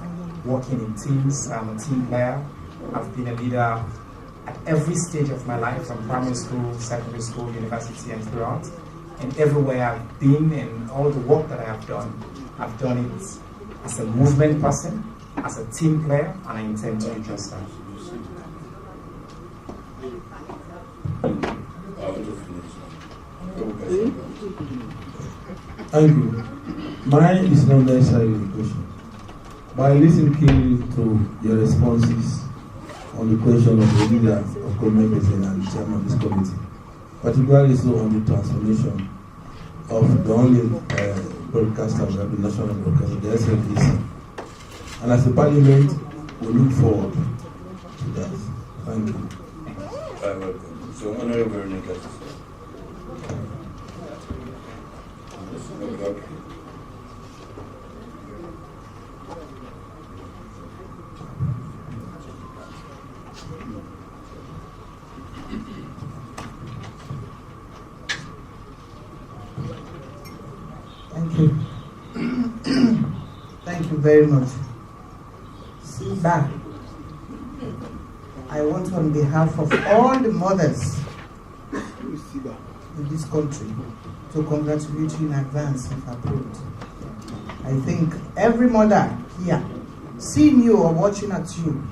working in teams. I'm a team player. I've been a leader at every stage of my life, from primary school, secondary school, university, and throughout. And everywhere I've been and all the work that I've done it as a movement person, as a team player, and I intend to do just that.
Thank you. Mine is not necessarily a question. But I listened keenly to your responses on the question of the leader of government president and chairman of this committee, particularly so on the transformation of the only broadcaster of the national broadcaster, the SLBC. And as a parliament, we look forward to that. Thank you.
Welcome. So, Honorable Veronica. Okay.
Thank you. Thank you very much. Siba, I want on behalf of all the mothers in this country to congratulate you in advance if approved. I think every mother here, seeing you or watching at you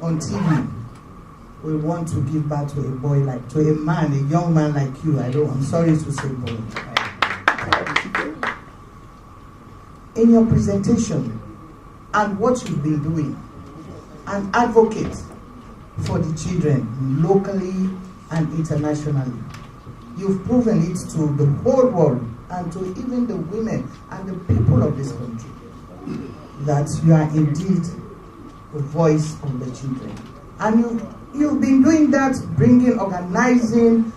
on TV, will want to give birth to a boy like, to a man, a young man like you. I'm sorry to say boy. In your presentation and what you've been doing, an advocate for the children locally and internationally. You've proven it to the whole world and to even the women and the people of this country that you are indeed the voice of the children. And you've been doing that, organizing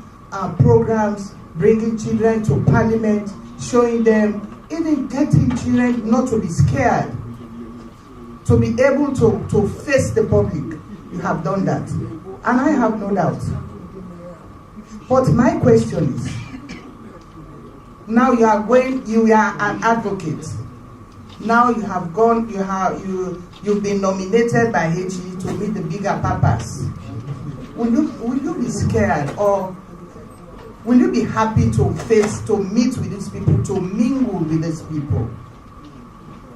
programs, bringing children to Parliament, showing them, even getting children not to be scared, to be able to face the public. You have done that. And I have no doubt. But my question is, now you are an advocate. Now you have gone, you've been nominated by HE to meet the bigger purpose. Will you be scared, or will you be happy to meet with these people, to mingle with these people?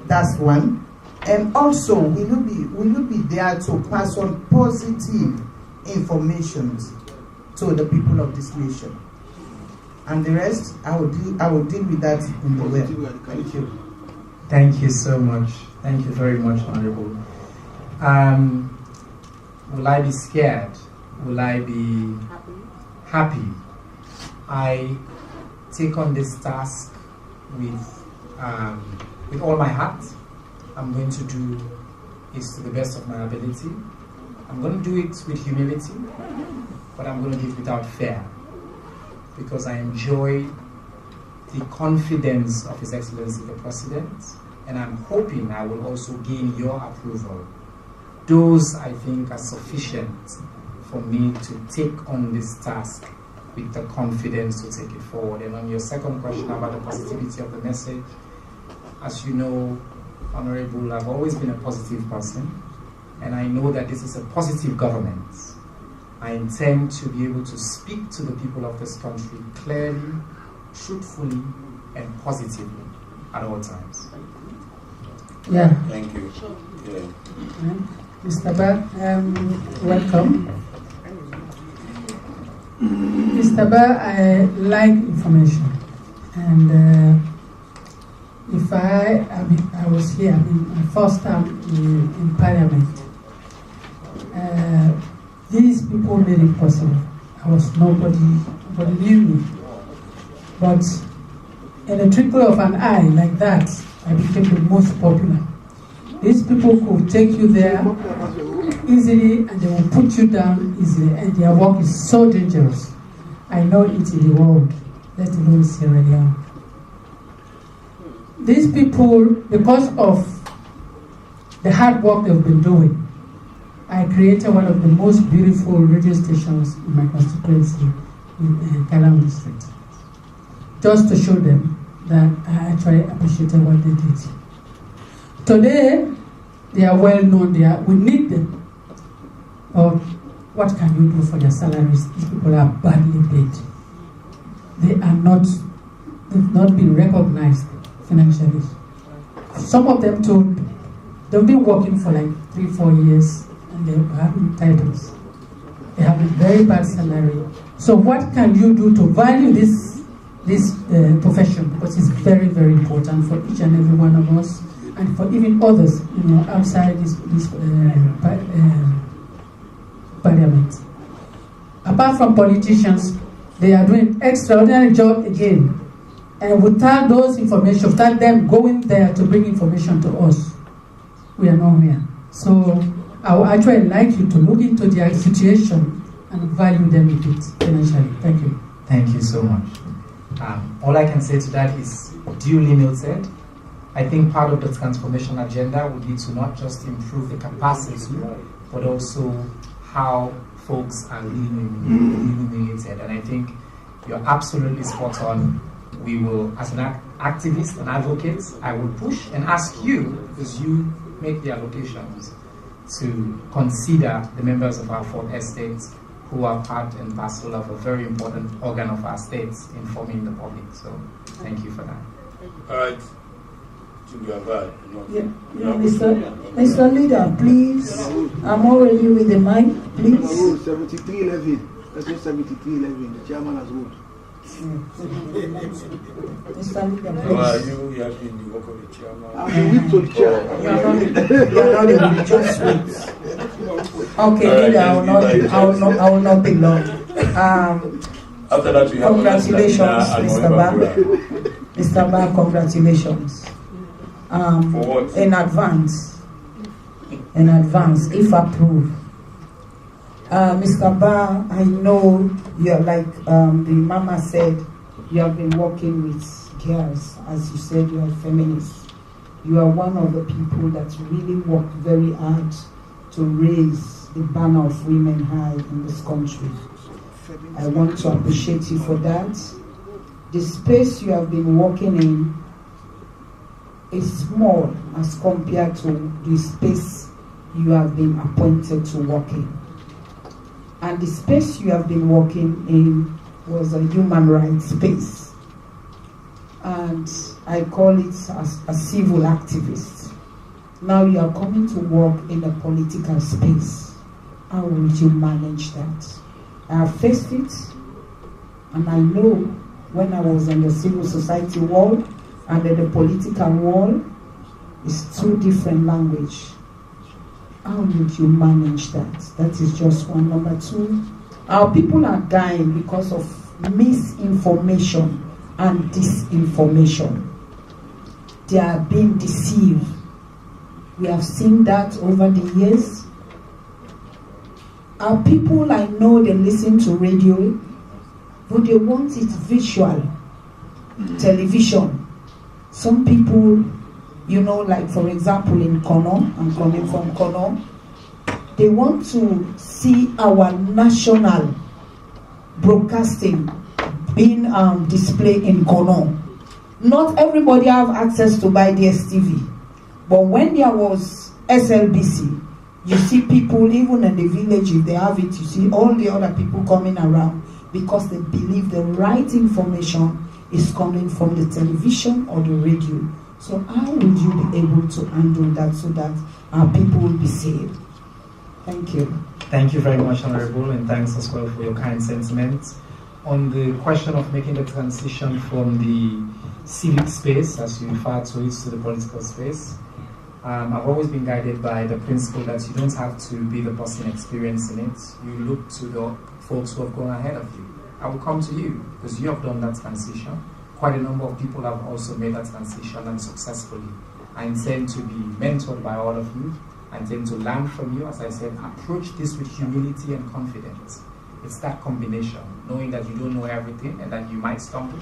That's one. And also, will you be there to pass on positive information to the people of this nation? And the rest, I will deal with that in the web. Thank you.
Thank you so much. Thank you very much, Honorable. Will I be scared? Will I be happy? I take on this task with all my heart. I'm going to do it to the best of my ability. I'm going to do it with humility, but I'm going to do it without fear, because I enjoy the confidence of His Excellency the President, and I'm hoping I will also gain your approval. Those, I think, are sufficient for me to take on this task with the confidence to take it forward. And on your second question about the positivity of the message, as you know, Honorable, I've always been a positive person, and I know that this is a positive government. I intend to be able to speak to the people of this country clearly, truthfully, and positively at all times.
Yeah.
Thank you. Yeah.
Mr. Ba, welcome. Mr. Ba, I like information, and if I was here, my first time in Parliament, these people made it possible. Nobody knew me. But in a trickle of an eye like that, I became the most popular. These people could take you there easily, and they will put you down easily, and their work is so dangerous. I know it in the world, let alone Sierra Leone. These people, because of the hard work they've been doing, I created one of the most beautiful radio stations in my constituency in Kalam district, just to show them that I actually appreciated what they did. Today, They are well known. We need them. Or what can you do for their salaries? These people are badly paid. They've not been recognized financially. Some of them too, they've been working for like 3-4 years and they have titles. They have a very bad salary. So what can you do to value this profession? Because it's very, very important for each and every one of us, and for even others, outside this parliament. Apart from politicians, they are doing extraordinary job again. And without those information, without them going there to bring information to us, we are nowhere. So I would actually like you to look into their situation and value them a bit financially. Thank you.
Thank you so much. All I can say to that is duly noted. I think part of the transformation agenda would be to not just improve the capacity, but also how folks are really remunerated. And I think you're absolutely spot on. We will, as an activist and advocate, I will push and ask you, because you make the allocations, to consider the members of our fourth estate who are part and parcel of a very important organ of our states informing the public. So thank you for that.
All right.
Mr. Leader, please. I'm already with the mic, please.
7311. That's 7311. The chairman has ruled.
Mr. Leader, please.
You have been the work of the chairman.
I'm the whip to the chair.
You are not the whip, just wait. Okay, Leader, I will not be long.
After that, we have
congratulations, Mr. Ba. Mr. Ba, congratulations.
For what?
In advance, if approved. Mr. Ba, I know you're like the mama said, you have been working with girls. As you said, you are feminist. You are one of the people that really work very hard to raise the banner of women high in this country. I want to appreciate you for that. The space you have been working in is small as compared to the space you have been appointed to work in. And the space you have been working in was a human rights space. And I call it a civil activist. Now you are coming to work in a political space. How will you manage that? I have faced it, and I know when I was in the civil society world and in the political world, it's two different languages. How would you manage that? That is just one. Number two, our people are dying because of misinformation and disinformation. They are being deceived. We have seen that over the years. Our people, I know they listen to radio, but they want it visual, television. Some people, like for example in Kono, I'm coming from Kono, they want to see our national broadcasting being displayed in Kono. Not everybody have access to buy DSTV, but when there was SLBC, you see people, even in the village, if they have it, you see all the other people coming around because they believe the right information is coming from the television or the radio. So how would you be able to handle that so that our people will be saved? Thank you.
Thank you very much, Honorable, and thanks as well for your kind sentiments. On the question of making the transition from the civic space, as you refer to it, to the political space, I've always been guided by the principle that you don't have to be the person experiencing it. You look to the folks who have gone ahead of you. I will come to you because you have done that transition. Quite a number of people have also made that transition and successfully. I intend to be mentored by all of you. I intend to learn from you. As I said, approach this with humility and confidence. It's that combination, knowing that you don't know everything and that you might stumble,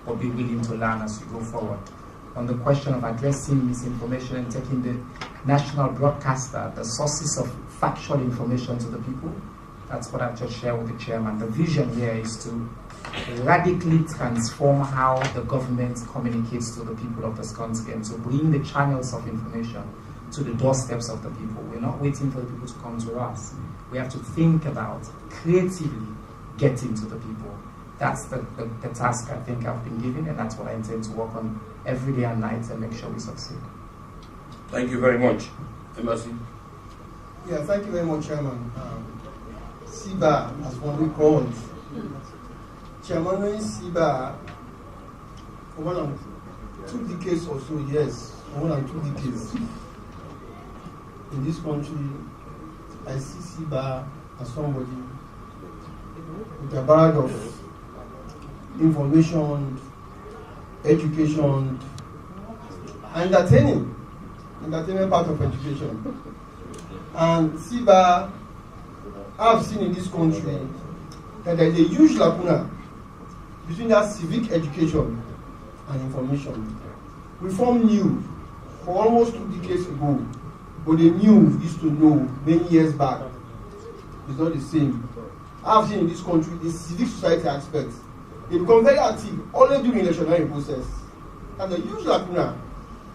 but be willing to learn as you go forward. On the question of addressing misinformation and taking the national broadcaster, the sources of factual information to the people, that's what I've just shared with the chairman. The vision here is to radically transform how the government communicates to the people of this country and to bring the channels of information to the doorsteps of the people. We're not waiting for the people to come to us. We have to think about creatively getting to the people. That's the task I think I've been given, and that's what I intend to work on every day and night and make sure we succeed.
Thank you very much. Embassy.
Yeah, thank you very much, Chairman. SIBA, as one we call it. Chairman, SIBA, for 1 and 2 decades or so, yes, for 1 and 2 decades. In this country, I see SIBA as somebody with a bag of information, education, entertainment part of education. And SIBA, I've seen in this country that there is a huge lacuna between that civic education and information. We formed new for almost 2 decades ago, but the new used to know many years back. It's not the same. I've seen in this country the civic society aspects. They become very active only during the electionary process. And the huge lacuna,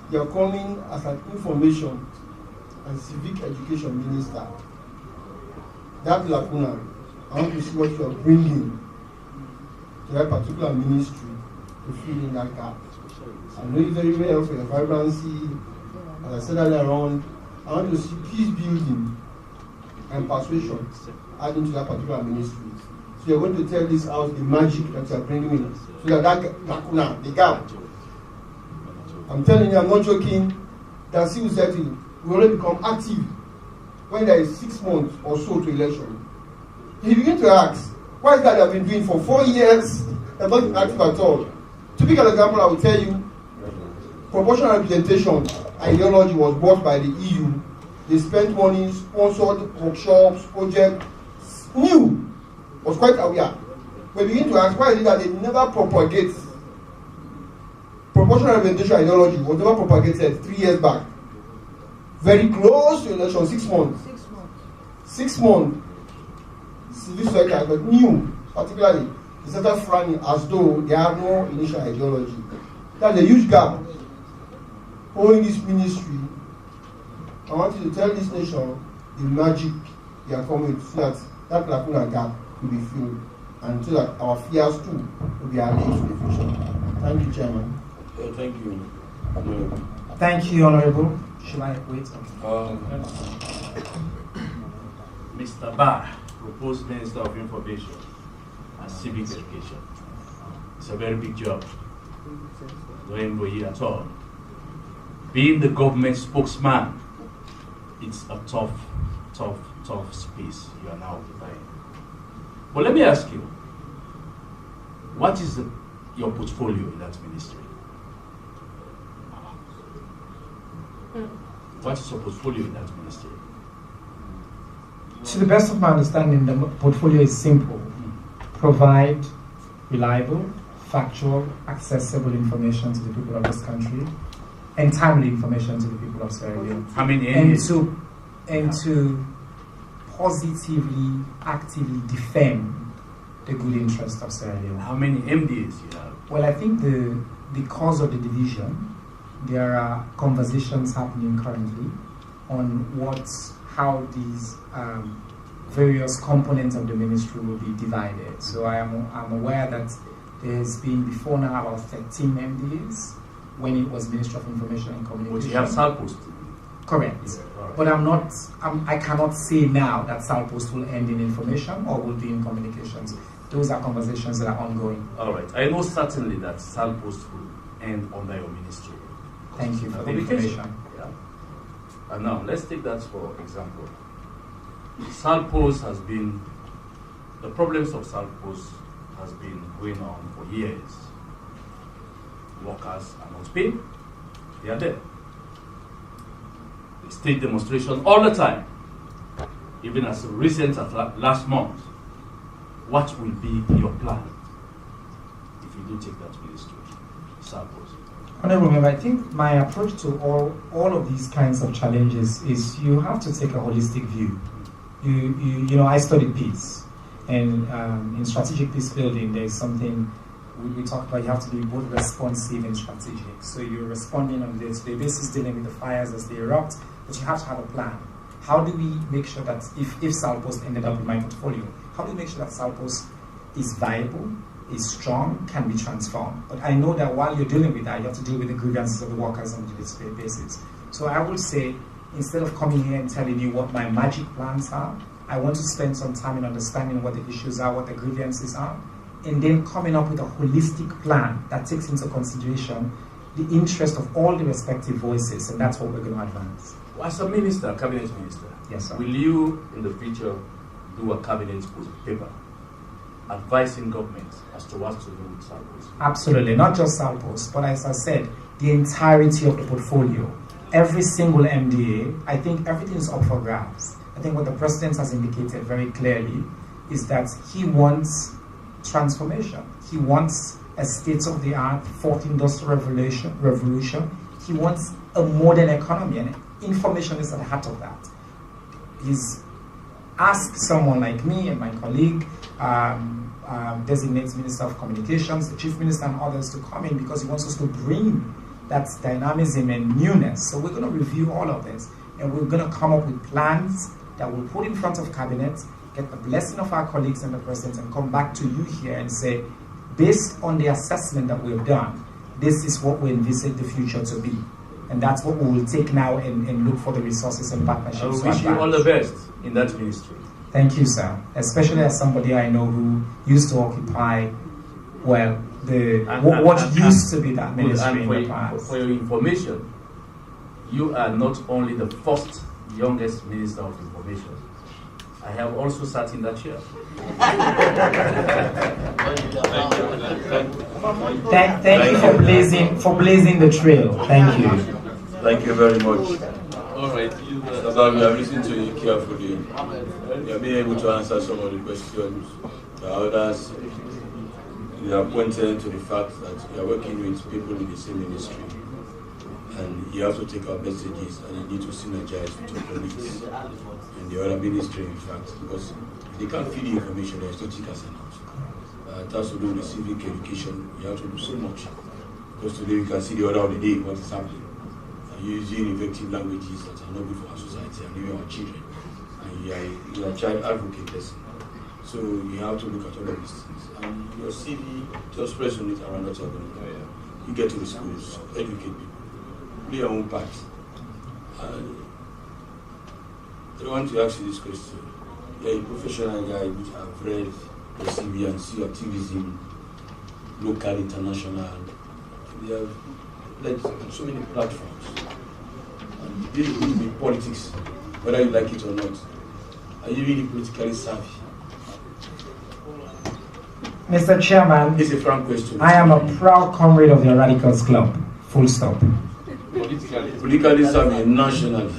they are coming as an information and civic education minister. That lacuna, I want to see what you are bringing to that particular ministry to fill in that gap. I know you very well for your vibrancy. As I said earlier on, I want to see peace building and persuasion adding to that particular ministry. So you're going to tell this house the magic that you're bringing in, so that lacuna, the gap. I'm telling you, I'm not joking, that civil society will only become active when there is 6 months or so to election. You begin to ask, why is that they have been doing for 4 years? They're not active at all. Typical example, I will tell you, proportional representation ideology was bought by the EU. They spent money, sponsored workshops, projects, new, was quite aware. We begin to ask, why is it that they never propagate? Proportional representation ideology was never propagated 3 years back. Very close to election, 6 months. 6 months. Civil society has got new, particularly, they started frowning as though they have no initial ideology. That's a huge gap. Owing this ministry, I want you to tell this nation the magic they are coming with, so that lacuna gap will be filled, and so that our fears too will be allayed to the future. Thank you, Chairman.
Thank you.
Thank you, Honorable. Shall I wait?
Mr. Barr, proposed Minister of Information and Civic Education. It's a very big job. Don't envy you at all. Being the government spokesman, it's a tough space you are now occupying. But let me ask you, what is your portfolio in that ministry? What is your portfolio in that ministry?
To the best of my understanding, the portfolio is simple. Provide reliable, factual, accessible information to the people of this country, and timely information to the people of Sierra Leone.
How many
MDs? And to positively, actively defend the good interest of Sierra Leone.
How many MDs you have?
Well, I think because of the division, there are conversations happening currently on how these various components of the ministry will be divided. So I'm aware that there's been before now about 13 MDs when it was Ministry of Information and Communication.
But you have Salpost.
Correct. But I cannot say now that Salpost will end in information or will be in communications. Those are conversations that are ongoing.
All right. I know certainly that Salpost will end under your ministry.
Thank you for the information.
Yeah. And now, let's take that for example. Salpost has been, the problems of Salpost has been going on for years. Workers are not paid. They are there. They stage demonstration all the time. Even as recent as last month. What will be your plan if you do take that ministry, Salpost?
Honorable Member, I think my approach to all of these kinds of challenges is you have to take a holistic view. You know, I studied peace, and in strategic peace building, there's something we talk about. You have to be both responsive and strategic. So you're responding on a day-to-day basis, dealing with the fires as they erupt, but you have to have a plan. How do we make sure that if Salpost ended up in my portfolio, how do we make sure that Salpost is viable, is strong, can be transformed? But I know that while you're dealing with that, you have to deal with the grievances of the workers on a day-to-day basis. So I would say, instead of coming here and telling you what my magic plans are, I want to spend some time in understanding what the issues are, what the grievances are, and then coming up with a holistic plan that takes into consideration the interest of all the respective voices, and that's what we're going to advance.
As a minister, cabinet minister,
yes, sir.
Will you in the future do a cabinet paper advising government as to what to do with Salpost?
Absolutely, not just Salpost, but as I said, the entirety of the portfolio. Every single MDA, I think everything is up for grabs. I think what the president has indicated very clearly is that he wants transformation. He wants a state-of-the-art fourth industrial revolution. He wants a modern economy, and information is at the heart of that. He's asked someone like me and my colleague, designated Minister of Communications, the Chief Minister and others to come in because he wants us to bring that dynamism and newness. So we're going to review all of this, and we're going to come up with plans that we'll put in front of Cabinet, get the blessing of our colleagues and the President, and come back to you here and say, based on the assessment that we've done, this is what we envisage the future to be. And that's what we will take now and look for the resources and partnerships.
I wish you all the best in that ministry.
Thank you, sir. Especially as somebody I know who used to occupy, well, what used to be that ministry in the past.
For your information, you are not only the first youngest Minister of Information. I have also sat in that chair.
Thank you for blazing the trail. Thank you.
Thank you very much.
All right.
Sir, we have listened to you carefully. You have been able to answer some of the questions. The others, you are pointed to the fact that you are working with people in the same ministry. And you have to take our messages and you need to synergize with your colleagues and the other ministry, in fact, because they can't feed the information, there is no tickers and out. It has to do with civic education. You have to do so much. Because today we can see the order of the day, what is happening. Using effective languages that are not good for our society and even our children. And you are a child advocate person. So you have to look at all of these things. And your CV, just press on it around what you're going to do. You get to the schools, educate people. Play your own part. I want to ask you this question. You're a professional guy which have read your CV and see activism, local, international. They have led so many platforms. And this will be politics, whether you like it or not. Are you really politically savvy?
Mr. Chairman,
it's a frank question.
I am a proud comrade of the Radicals Club. Full stop.
Politically savvy nationally.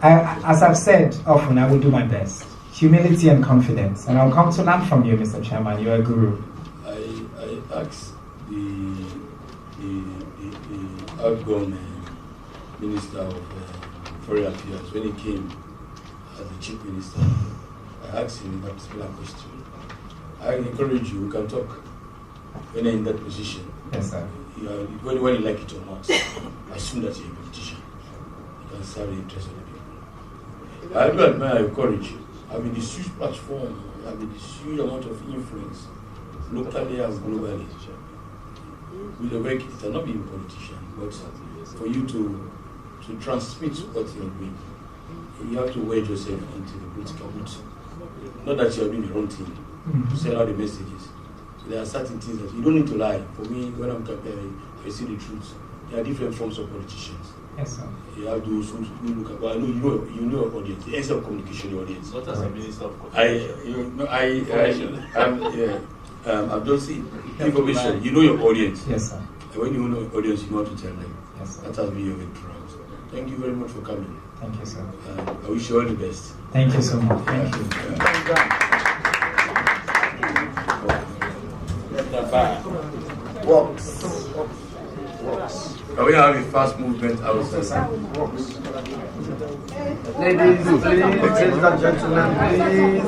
As I've said often, I will do my best. Humility and confidence. And I'll come to learn from you, Mr. Chairman. You're a guru.
I asked the outgoing Minister of Foreign Affairs when he came as the Chief Minister. I asked him that particular question. I encourage you, we can talk when you're in that position.
Yes, sir.
Whether you like it or not, assume that you're a politician. You can serve the interest of the people. I do admire your courage. I mean, this huge platform, I mean, this huge amount of influence, locally and globally. With the work, it cannot be a politician, but for you to transmit what you're doing, you have to wedge yourself into the political booth. Not that you're doing the wrong thing, to send out the messages. So there are certain things that you don't need to lie. For me, when I'm campaigning, I see the truth. There are different forms of politicians.
Yes, sir.
You have those who look at, well, I know you know your audience, the essence of communication, your audience.
Not as a minister of communication.
I've just seen information. You know your audience.
Yes, sir.
And when you know your audience, you know how to tell them.
Yes, sir.
That has been very proud. Thank you very much for coming.
Thank you, sir.
I wish you all the best.
Thank you so much. Thank you.
Works. Can we have a fast movement outside?
Ladies and gentlemen, please.